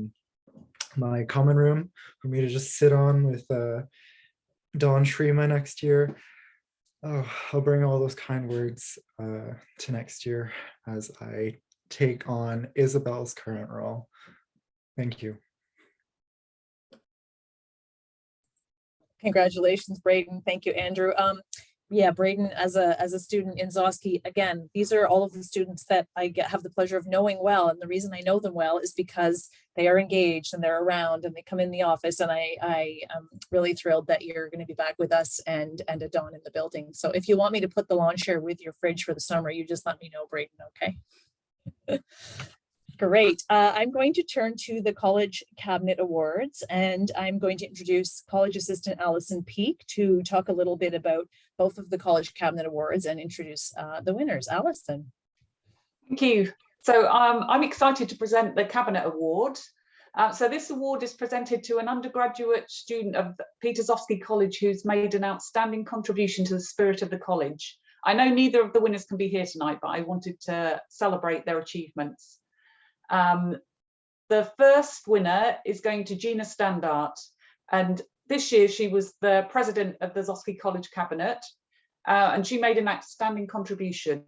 my common room for me to just sit on with Dawn Shrima next year. Oh, I'll bring all those kind words to next year as I take on Isabel's current role. Thank you. Congratulations, Braden. Thank you, Andrew. Yeah, Braden, as a student in Zosky, again, these are all of the students that I have the pleasure of knowing well. And the reason I know them well is because they are engaged and they're around and they come in the office. And I am really thrilled that you're going to be back with us and a Dawn in the building. So if you want me to put the lawn chair with your fridge for the summer, you just let me know, Braden, okay? Great. I'm going to turn to the College Cabinet Awards, and I'm going to introduce College Assistant Allison Peak to talk a little bit about both of the College Cabinet Awards and introduce the winners. Allison. Thank you. So I'm excited to present the Cabinet Award. So this award is presented to an undergraduate student of Peter Zosky College who's made an outstanding contribution to the spirit of the college. I know neither of the winners can be here tonight, but I wanted to celebrate their achievements. The first winner is going to Gina Standart, and this year she was the president of the Zosky College Cabinet, and she made an outstanding contribution.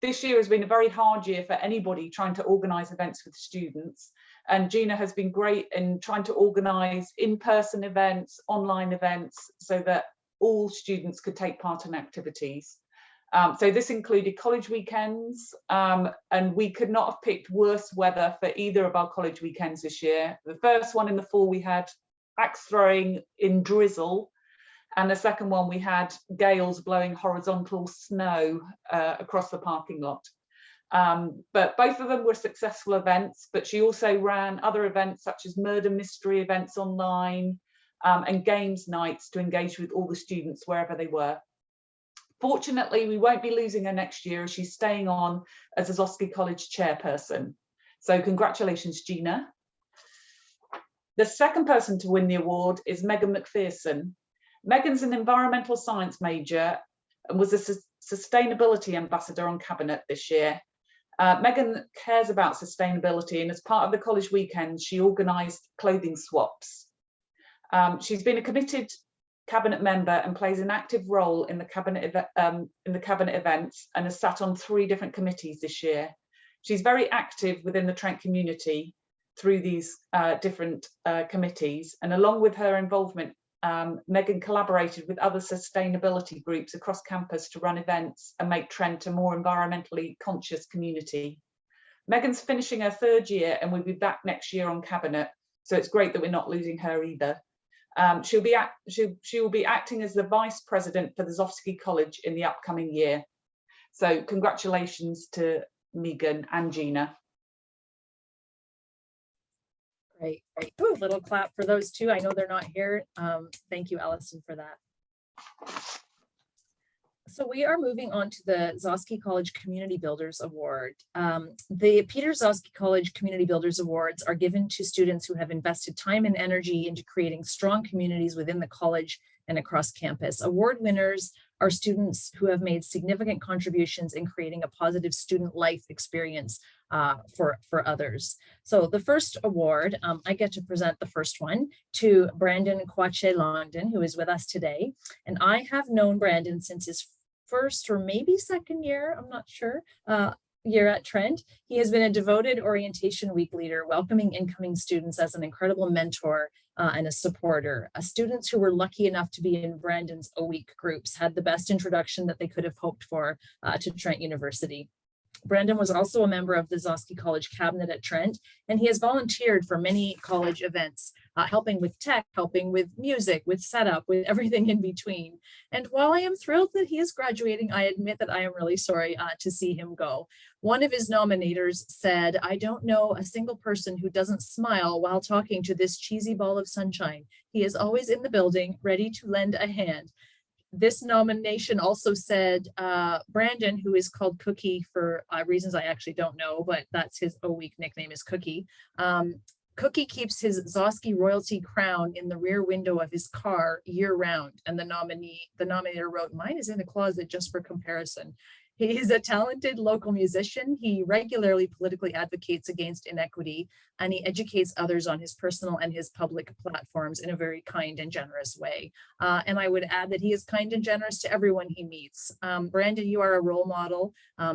This year has been a very hard year for anybody trying to organise events with students, and Gina has been great in trying to organise in-person events, online events, so that all students could take part in activities. So this included college weekends, and we could not have picked worse weather for either of our college weekends this year. The first one in the fall, we had axe throwing in drizzle, and the second one we had gales blowing horizontal snow across the parking lot. But both of them were successful events, but she also ran other events such as murder mystery events online and games nights to engage with all the students wherever they were. Fortunately, we won't be losing her next year as she's staying on as a Zosky College chairperson. So congratulations, Gina. The second person to win the award is Megan McPherson. Megan's an environmental science major and was a sustainability ambassador on Cabinet this year. Megan cares about sustainability, and as part of the college weekend, she organised clothing swaps. She's been a committed Cabinet member and plays an active role in the Cabinet events and has sat on 3 different committees this year. She's very active within the Trent community through these different committees, and along with her involvement, Megan collaborated with other sustainability groups across campus to run events and make Trent a more environmentally conscious community. Megan's finishing her 3rd year and will be back next year on Cabinet, so it's great that we're not losing her either. She will be acting as the Vice President for the Zosky College in the upcoming year. So congratulations to Megan and Gina. Great, great. Ooh, little clap for those two. I know they're not here. Thank you, Allison, for that. So we are moving on to the Zosky College Community Builders Award. The Peter Zosky College Community Builders Awards are given to students who have invested time and energy into creating strong communities within the college and across campus. Award winners are students who have made significant contributions in creating a positive student life experience for others. So the first award, I get to present the first one to Brandon Kwache Longden, who is with us today. And I have known Brandon since his first or maybe second year, I'm not sure, year at Trent. He has been a devoted orientation week leader, welcoming incoming students as an incredible mentor and a supporter. Students who were lucky enough to be in Brandon's O-Week groups had the best introduction that they could have hoped for to Trent University. Brandon was also a member of the Zosky College cabinet at Trent, and he has volunteered for many college events, helping with tech, helping with music, with setup, with everything in between. And while I am thrilled that he is graduating, I admit that I am really sorry to see him go. One of his nominators said, "I don't know a single person who doesn't smile while talking to this cheesy ball of sunshine. He is always in the building, ready to lend a hand." This nomination also said Brandon, who is called Cookie for reasons I actually don't know, but that's his O-Week nickname is Cookie. Cookie keeps his Zosky royalty crown in the rear window of his car year round. And the nominator wrote, "Mine is in the closet just for comparison." He is a talented local musician. He regularly politically advocates against inequity, and he educates others on his personal and his public platforms in a very kind and generous way. And I would add that he is kind and generous to everyone he meets. Brandon, you are a role model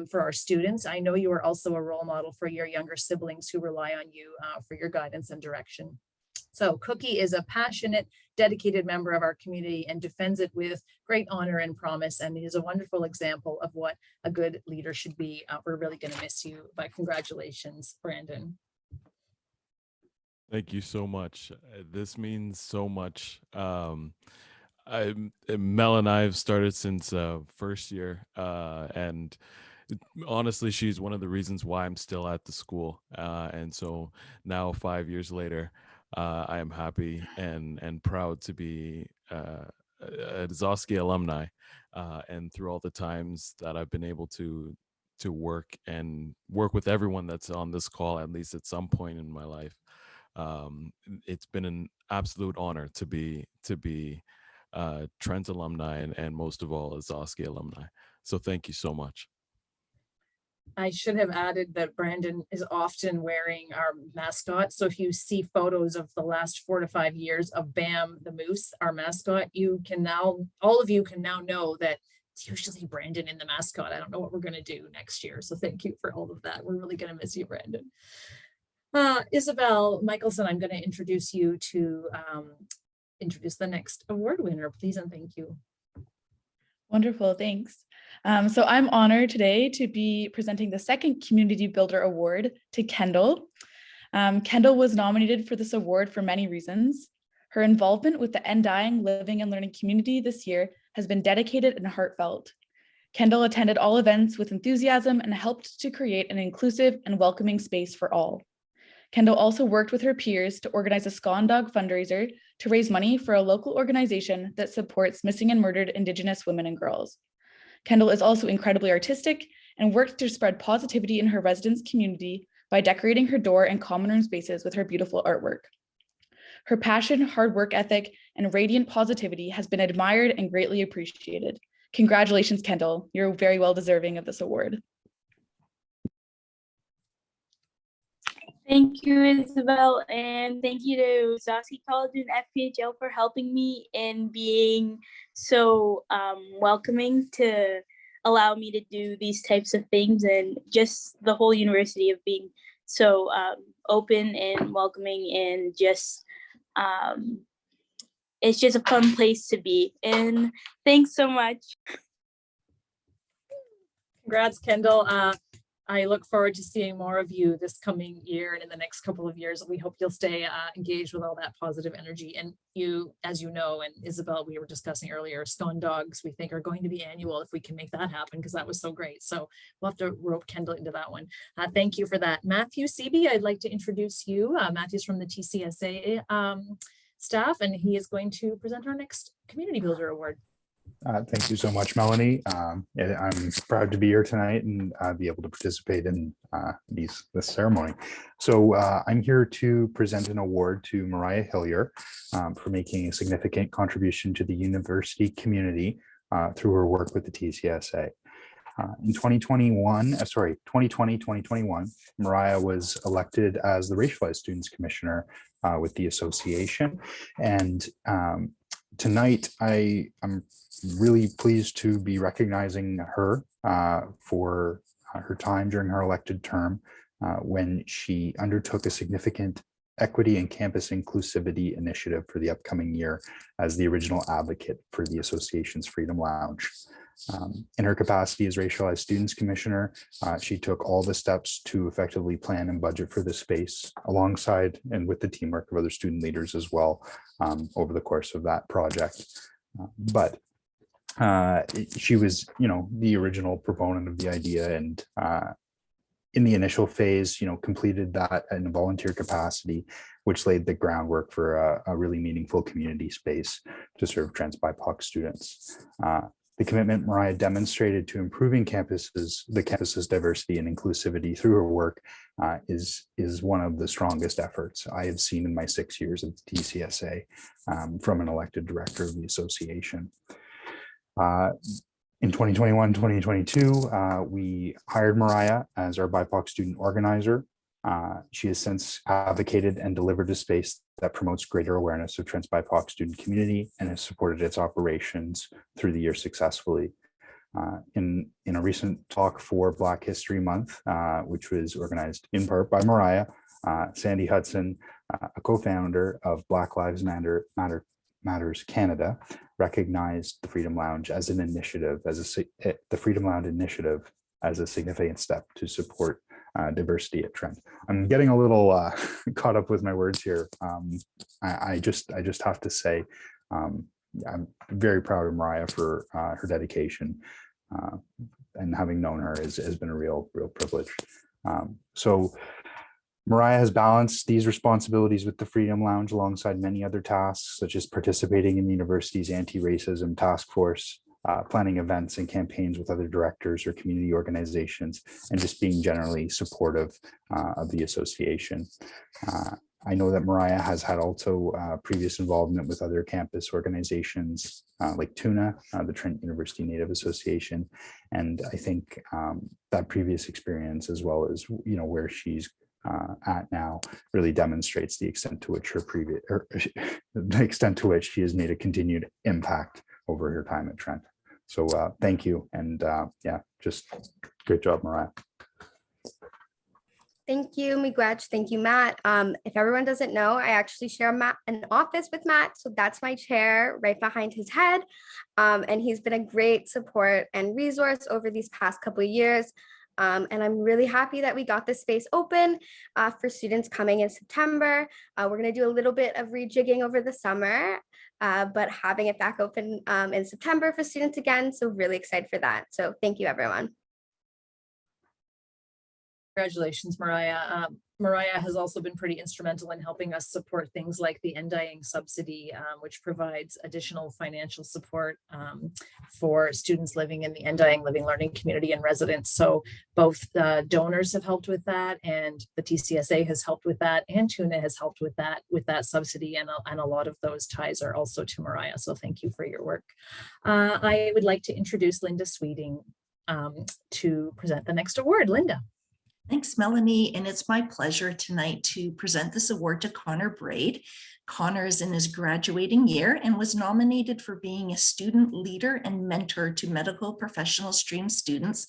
for our students. I know you are also a role model for your younger siblings who rely on you for your guidance and direction. So Cookie is a passionate, dedicated member of our community and defends it with great honor and promise, and he is a wonderful example of what a good leader should be. We're really going to miss you, but congratulations, Brandon. Thank you so much. This means so much. Mel and I have started since first year, and honestly, she's one of the reasons why I'm still at the school. And so now 5 years later, I am happy and proud to be a Zosky alumni. And through all the times that I've been able to work with everyone that's on this call, at least at some point in my life, it's been an absolute honor to be Trent alumni and most of all a Zosky alumni. So thank you so much. I should have added that Brandon is often wearing our mascot. So if you see photos of the last 4 to 5 years of Bam the Moose, our mascot, all of you can now know that it's usually Brandon in the mascot. I don't know what we're going to do next year. So thank you for all of that. We're really going to miss you, Brandon. Isabel Michelson, I'm going to introduce you to introduce the next award winner, please, and thank you. Wonderful, thanks. So I'm honored today to be presenting the second Community Builder Award to Kendall. Kendall was nominated for this award for many reasons. Her involvement with the Undying Living and Learning community this year has been dedicated and heartfelt. Kendall attended all events with enthusiasm and helped to create an inclusive and welcoming space for all. Kendall also worked with her peers to organize a Scone Dog fundraiser to raise money for a local organization that supports missing and murdered Indigenous women and girls. Kendall is also incredibly artistic and worked to spread positivity in her residence community by decorating her door and common room spaces with her beautiful artwork. Her passion, hard work ethic, and radiant positivity has been admired and greatly appreciated. Congratulations, Kendall. You're very well deserving of this award. Thank you, Isabel, and thank you to Zosky College and FPHL for helping me in being so welcoming to allow me to do these types of things, and just the whole university of being so open and welcoming, and just it's just a fun place to be. And thanks so much. Congrats, Kendall. I look forward to seeing more of you this coming year and in the next couple of years. We hope you'll stay engaged with all that positive energy. And you, as you know, and Isabel, we were discussing earlier, Scone Dogs, we think are going to be annual if we can make that happen, because that was so great. So we'll have to rope Kendall into that one. Thank you for that. Matthew Seeby, I'd like to introduce you. Matthew's from the TCSA staff, and he is going to present our next Community Builder Award. Thank you so much, Melanie. I'm proud to be here tonight and be able to participate in this ceremony. So I'm here to present an award to Mariah Hillier for making a significant contribution to the university community through her work with the TCSA. In 2020-2021, Mariah was elected as the Racialized Students Commissioner with the association. And tonight, I'm really pleased to be recognizing her for her time during her elected term when she undertook a significant equity and campus inclusivity initiative for the upcoming year as the original advocate for the association's Freedom Lounge. In her capacity as Racialized Students Commissioner, she took all the steps to effectively plan and budget for this space alongside and with the teamwork of other student leaders as well over the course of that project. But she was, the original proponent of the idea, and in the initial phase, completed that in a volunteer capacity, which laid the groundwork for a really meaningful community space to serve trans BIPOC students. The commitment Mariah demonstrated to improving the campus's diversity and inclusivity through her work is one of the strongest efforts I have seen in my 6 years at the TCSA from an elected director of the association. In 2021-2022, we hired Mariah as our BIPOC student organizer. She has since advocated and delivered a space that promotes greater awareness of trans BIPOC student community and has supported its operations through the year successfully. In a recent talk for Black History Month, which was organized in part by Mariah, Sandy Hudson, a co-founder of Black Lives Matters Canada, recognized the Freedom Lounge as an initiative, the Freedom Lounge initiative as a significant step to support diversity at Trent. I'm getting a little caught up with my words here. I just have to say, I'm very proud of Mariah for her dedication, and having known her has been a real privilege. So Mariah has balanced these responsibilities with the Freedom Lounge alongside many other tasks, such as participating in the university's anti-racism task force, planning events and campaigns with other directors or community organizations, and just being generally supportive of the association. I know that Mariah has had also previous involvement with other campus organizations like TUNA, the Trent University Native Association. And I think that previous experience, as well as where she's at now, really demonstrates the extent to which she has made a continued impact over her time at Trent. So thank you, and yeah, just great job, Mariah. Thank you, Miigwech. Thank you, Matt. If everyone doesn't know, I actually share an office with Matt, so that's my chair right behind his head. And he's been a great support and resource over these past couple of years. And I'm really happy that we got this space open for students coming in September. We're going to do a little bit of rejigging over the summer, but having it back open in September for students again. So really excited for that. So thank you, everyone. Congratulations, Mariah. Mariah has also been pretty instrumental in helping us support things like the Undying subsidy, which provides additional financial support for students living in the Undying Living Learning Community and residents. So both donors have helped with that, and the TCSA has helped with that, and TUNA has helped with that subsidy, and a lot of those ties are also to Mariah. So thank you for your work. I would like to introduce Linda Sweeting to present the next award. Linda. Thanks, Melanie. And it's my pleasure tonight to present this award to Connor Braid. Connor is in his graduating year and was nominated for being a student leader and mentor to medical professional stream students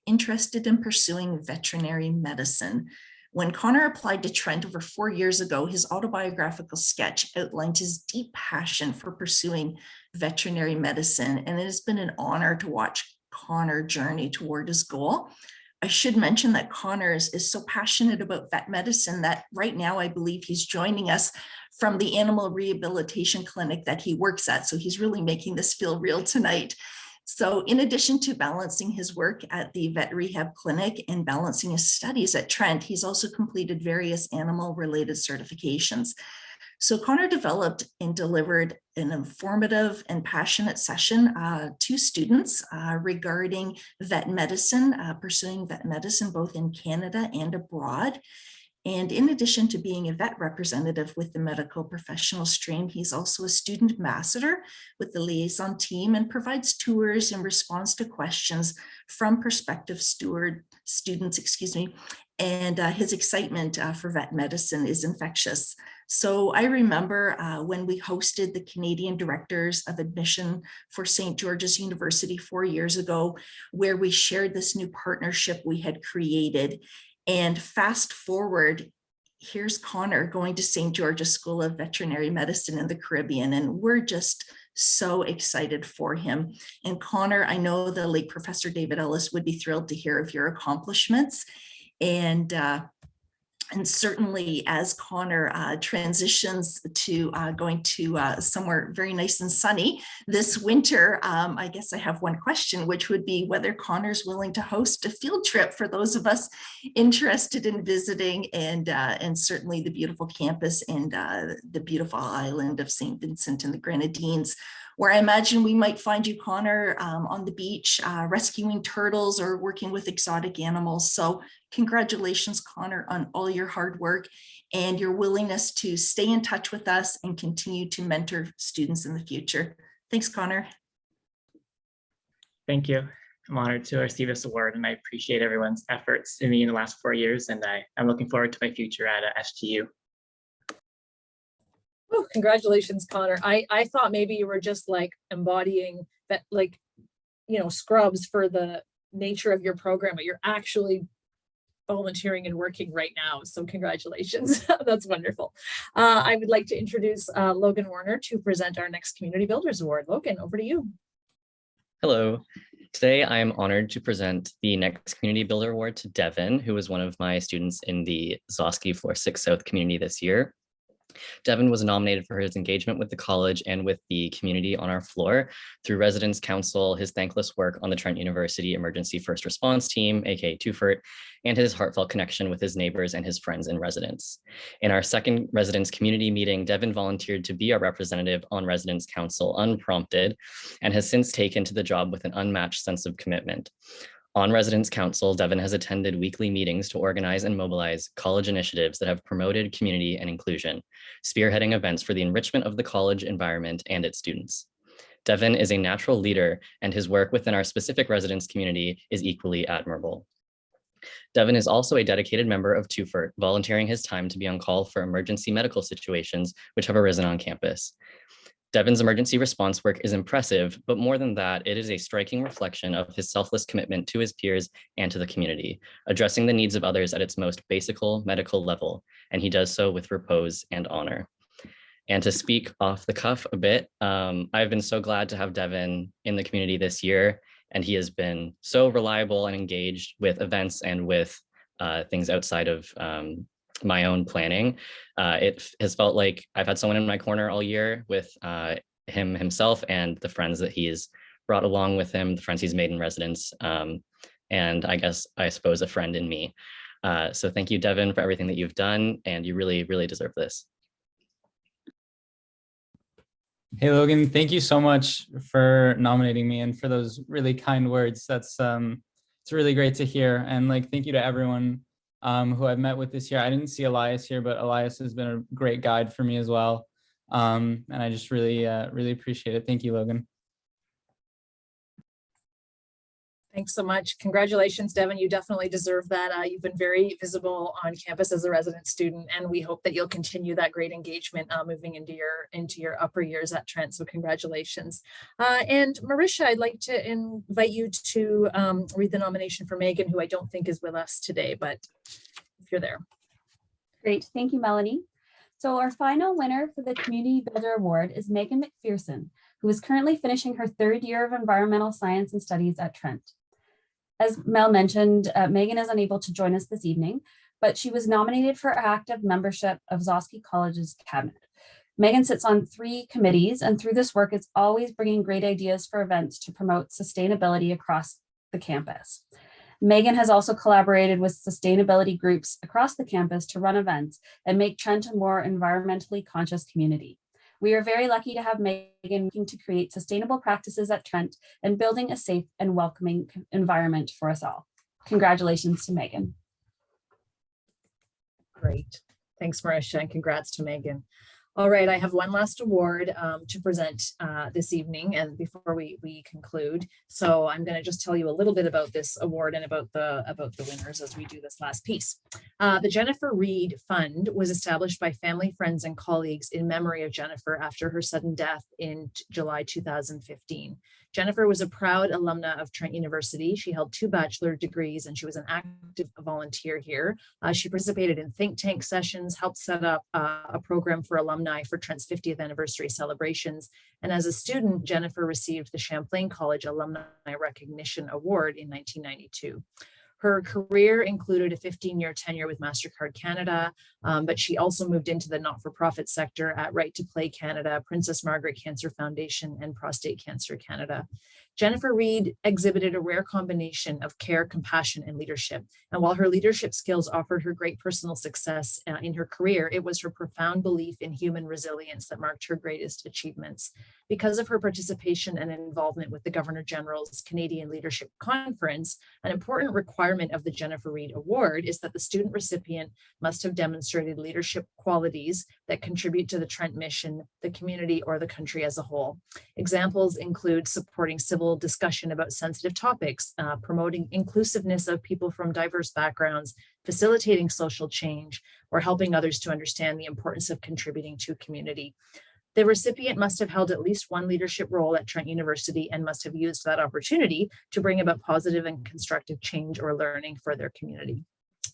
interested in pursuing veterinary medicine. When Connor applied to Trent over 4 years ago, his autobiographical sketch outlined his deep passion for pursuing veterinary medicine, and it has been an honor to watch Connor journey toward his goal. I should mention that Connor is so passionate about vet medicine that right now I believe he's joining us from the animal rehabilitation clinic that he works at. So he's really making this feel real tonight. So in addition to balancing his work at the vet rehab clinic and balancing his studies at Trent, he's also completed various animal related certifications. So Connor developed and delivered an informative and passionate session to students regarding vet medicine, pursuing vet medicine both in Canada and abroad. And in addition to being a vet representative with the medical professional stream, he's also a student ambassador with the liaison team and provides tours in response to questions from prospective students, and his excitement for vet medicine is infectious. So I remember when we hosted the Canadian Directors of Admission for St. George's University 4 years ago, where we shared this new partnership we had created. And fast forward, here's Connor going to St. George's School of Veterinary Medicine in the Caribbean, and we're just so excited for him. And Connor, I know the late Professor David Ellis would be thrilled to hear of your accomplishments. And certainly as Connor transitions to going to somewhere very nice and sunny this winter, I guess I have one question, which would be whether Connor's willing to host a field trip for those of us interested in visiting, and certainly the beautiful campus and the beautiful island of St. Vincent and the Grenadines, where I imagine we might find you, Connor, on the beach, rescuing turtles or working with exotic animals. So congratulations, Connor, on all your hard work and your willingness to stay in touch with us and continue to mentor students in the future. Thanks, Connor. Thank you. I'm honored to receive this award, and I appreciate everyone's efforts in me in the last 4 years, and I'm looking forward to my future at SGU. Oh, congratulations, Connor. I thought maybe you were just like embodying that, like, scrubs for the nature of your program, but you're actually volunteering and working right now. So congratulations. That's wonderful. I would like to introduce Logan Warner to present our next Community Builders Award. Logan, over to you. Hello. Today, I am honored to present the next Community Builder Award to Devin, who was one of my students in the Zosky Floor 6 South community this year. Devin was nominated for his engagement with the college and with the community on our floor through Residence Council, his thankless work on the Trent University Emergency First Response Team, aka TUFERT, and his heartfelt connection with his neighbors and his friends in residence. In our second residence community meeting, Devin volunteered to be our representative on Residence Council unprompted, and has since taken to the job with an unmatched sense of commitment. On Residence Council, Devin has attended weekly meetings to organize and mobilize college initiatives that have promoted community and inclusion, spearheading events for the enrichment of the college environment and its students. Devin is a natural leader, and his work within our specific residence community is equally admirable. Devin is also a dedicated member of TUFERT, volunteering his time to be on call for emergency medical situations which have arisen on campus. Devin's emergency response work is impressive, but more than that, it is a striking reflection of his selfless commitment to his peers and to the community, addressing the needs of others at its most basic medical level, and he does so with repose and honor. And to speak off the cuff a bit, I've been so glad to have Devin in the community this year, and he has been so reliable and engaged with events and with things outside of my own planning. It has felt like I've had someone in my corner all year with him himself and the friends that he's brought along with him, the friends he's made in residence, and I suppose a friend in me. So thank you, Devin, for everything that you've done, and you really, really deserve this. Hey, Logan, thank you so much for nominating me and for those really kind words. That's it's really great to hear. And thank you to everyone who I've met with this year. I didn't see Elias here, but Elias has been a great guide for me as well. And I just really, really appreciate it. Thank you, Logan. Thanks so much. Congratulations, Devin. You definitely deserve that. You've been very visible on campus as a resident student, and we hope that you'll continue that great engagement moving into your upper years at Trent. So congratulations. And Marisha, I'd like to invite you to read the nomination for Megan, who I don't think is with us today, but if you're there. Great. Thank you, Melanie. So our final winner for the Community Builder Award is Megan McPherson, who is currently finishing her 3rd year of environmental science and studies at Trent. As Mel mentioned, Megan is unable to join us this evening, but she was nominated for active membership of Zosky College's cabinet. Megan sits on 3 committees, and through this work, it's always bringing great ideas for events to promote sustainability across the campus. Megan has also collaborated with sustainability groups across the campus to run events and make Trent a more environmentally conscious community. We are very lucky to have Megan working to create sustainable practices at Trent and building a safe and welcoming environment for us all. Congratulations to Megan. Great. Thanks, Marisha, and congrats to Megan. All right, I have one last award to present this evening and before we conclude. So I'm going to just tell you a little bit about this award and about the winners as we do this last piece. The Jennifer Reed Fund was established by family, friends, and colleagues in memory of Jennifer after her sudden death in July 2015. Jennifer was a proud alumna of Trent University. She held 2 bachelor degrees and she was an active volunteer here. She participated in think tank sessions, helped set up a program for alumni for Trent's 50th anniversary celebrations. And as a student, Jennifer received the Champlain College Alumni Recognition Award in 1992. Her career included a 15-year tenure with MasterCard Canada, but she also moved into the not-for-profit sector at Right to Play Canada, Princess Margaret Cancer Foundation, and Prostate Cancer Canada. Jennifer Reed exhibited a rare combination of care, compassion, and leadership. And while her leadership skills offered her great personal success in her career, it was her profound belief in human resilience that marked her greatest achievements. Because of her participation and involvement with the Governor General's Canadian Leadership Conference, an important requirement of the Jennifer Reed Award is that the student recipient must have demonstrated leadership qualities that contribute to the Trent mission, the community, or the country as a whole. Examples include supporting civil discussion about sensitive topics, promoting inclusiveness of people from diverse backgrounds, facilitating social change, or helping others to understand the importance of contributing to community. The recipient must have held at least one leadership role at Trent University and must have used that opportunity to bring about positive and constructive change or learning for their community.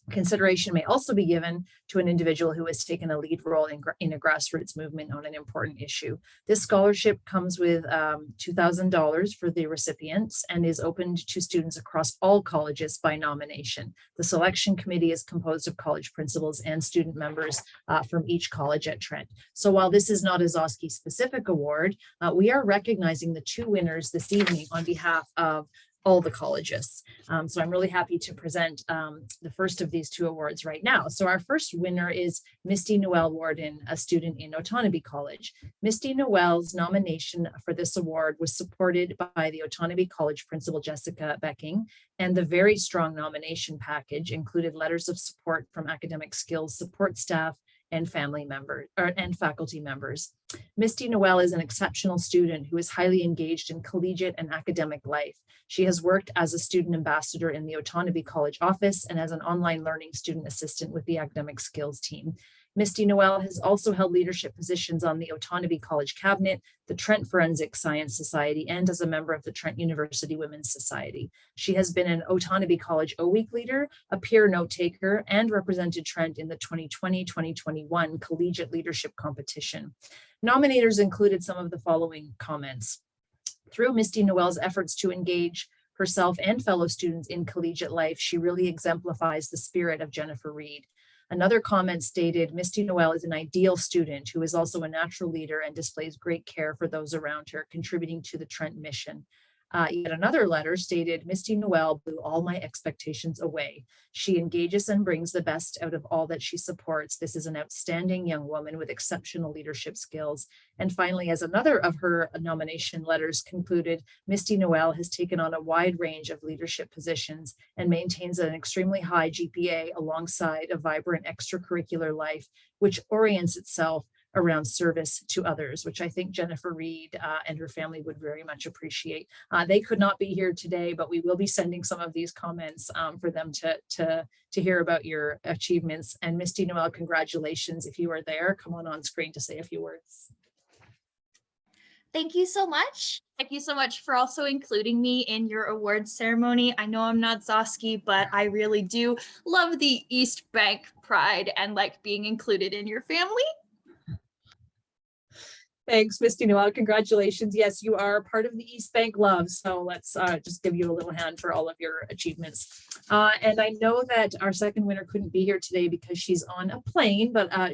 Consideration may also be given to an individual who has taken a lead role in a grassroots movement on an important issue. This scholarship comes with $2,000 for the recipients and is opened to students across all colleges by nomination. The selection committee is composed of college principals and student members from each college at Trent. So while this is not a Zosky specific award, we are recognizing the 2 winners this evening on behalf of all the colleges. So I'm really happy to present the first of these 2 awards right now. So our first winner is Misty Noel Warden, a student in Otonabee College. Misty Noel's nomination for this award was supported by the Otonabee College principal, Jessica Becking, and the very strong nomination package included letters of support from academic skills support staff and family members and faculty members. Misty Noel is an exceptional student who is highly engaged in collegiate and academic life. She has worked as a student ambassador in the Otonabee College office and as an online learning student assistant with the academic skills team. Misty Noel has also held leadership positions on the Otonabee College Cabinet, the Trent Forensic Science Society, and as a member of the Trent University Women's Society. She has been an Otonabee College O-Week leader, a peer note taker, and represented Trent in the 2020-2021 Collegiate Leadership Competition. Nominators included some of the following comments. Through Misty Noel's efforts to engage herself and fellow students in collegiate life, she really exemplifies the spirit of Jennifer Reed. Another comment stated, Misty Noel is an ideal student who is also a natural leader and displays great care for those around her, contributing to the Trent mission. Yet another letter stated, Misty Noel blew all my expectations away. She engages and brings the best out of all that she supports. This is an outstanding young woman with exceptional leadership skills. And finally, as another of her nomination letters concluded, Misty Noel has taken on a wide range of leadership positions and maintains an extremely high GPA alongside a vibrant extracurricular life, which orients itself around service to others, which I think Jennifer Reed and her family would very much appreciate. They could not be here today, but we will be sending some of these comments for them to hear about your achievements. And Misty Noel, congratulations. If you are there, come on screen to say a few words. Thank you so much. Thank you so much for also including me in your awards ceremony. I know I'm not Zosky, but I really do love the East Bank pride and like being included in your family. Thanks, Misty Noel. Congratulations. Yes, you are part of the East Bank love. So let's just give you a little hand for all of your achievements. And I know that our second winner couldn't be here today because she's on a plane, but I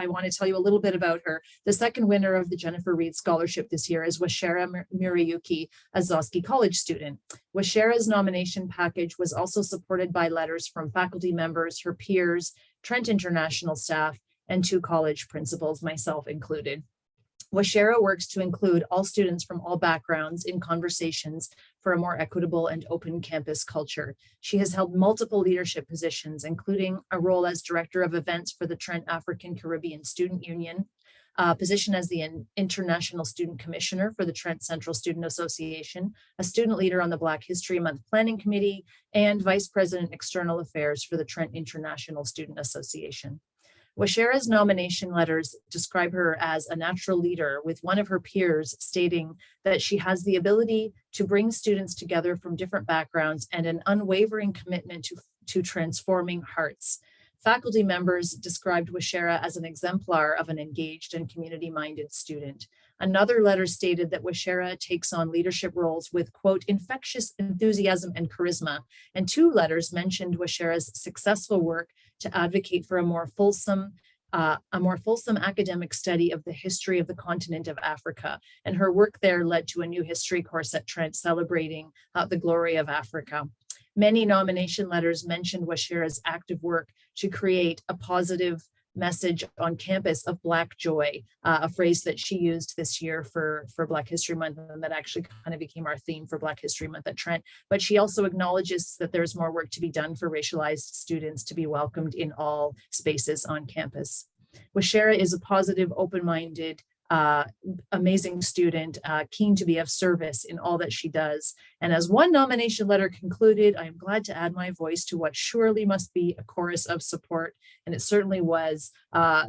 want to tell you a little bit about her. The second winner of the Jennifer Reed Scholarship this year is Washera Murayuki, a Zosky College student. Washera's nomination package was also supported by letters from faculty members, her peers, Trent International staff, and 2 college principals, myself included. Washera works to include all students from all backgrounds in conversations for a more equitable and open campus culture. She has held multiple leadership positions, including a role as Director of Events for the Trent African Caribbean Student Union, a position as the International Student Commissioner for the Trent Central Student Association, a student leader on the Black History Month Planning Committee, and Vice President External Affairs for the Trent International Student Association. Washera's nomination letters describe her as a natural leader, with one of her peers stating that she has the ability to bring students together from different backgrounds and an unwavering commitment to transforming hearts. Faculty members described Washera as an exemplar of an engaged and community-minded student. Another letter stated that Washera takes on leadership roles with, quote, infectious enthusiasm and charisma. And 2 letters mentioned Washera's successful work to advocate for a more fulsome academic study of the history of the continent of Africa. And her work there led to a new history course at Trent celebrating the glory of Africa. Many nomination letters mentioned Washera's active work to create a positive message on campus of Black joy, a phrase that she used this year for Black History Month, and that actually kind of became our theme for Black History Month at Trent. But she also acknowledges that there's more work to be done for racialized students to be welcomed in all spaces on campus. Washera is a positive, open-minded, amazing student, keen to be of service in all that she does. And as one nomination letter concluded, I am glad to add my voice to what surely must be a chorus of support. And it certainly was.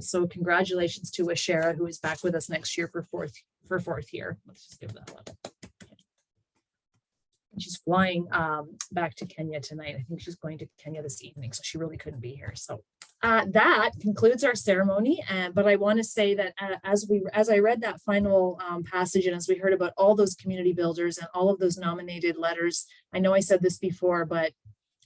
So congratulations to Washera, who is back with us next year for fourth year. Let's just give that one. She's flying back to Kenya tonight. I think she's going to Kenya this evening, so she really couldn't be here. So that concludes our ceremony. But I want to say that as I read that final passage, and as we heard about all those community builders and all of those nominated letters, I know I said this before, but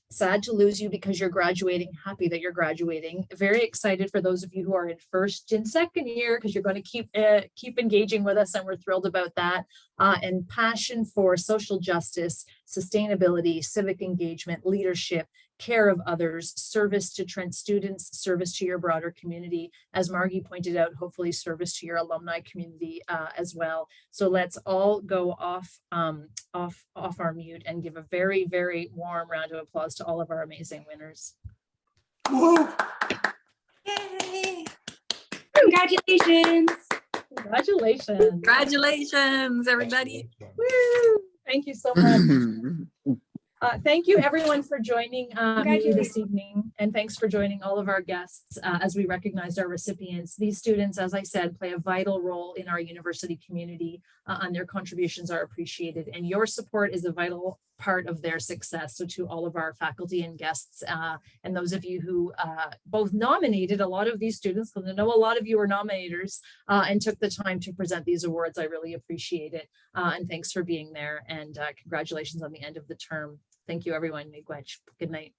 sad to lose you because you're graduating. Happy that you're graduating. Very excited for those of you who are in first and second year, because you're going to keep engaging with us, and we're thrilled about that. And passion for social justice, sustainability, civic engagement, leadership, care of others, service to Trent students, service to your broader community. As Margie pointed out, hopefully service to your alumni community as well. So let's all go off our mute and give a very, very warm round of applause to all of our amazing winners. Woo. Yay! Congratulations! Congratulations! Congratulations, everybody! Woo! Thank you so much. Thank you everyone for joining me this evening, and thanks for joining all of our guests as we recognized our recipients. These students, as I said, play a vital role in our university community, and their contributions are appreciated, and your support is a vital part of their success. So to all of our faculty and guests, and those of you who both nominated a lot of these students, because I know a lot of you are nominators, and took the time to present these awards, I really appreciate it. And thanks for being there, and congratulations on the end of the term. Thank you, everyone. Miigwech. Good night.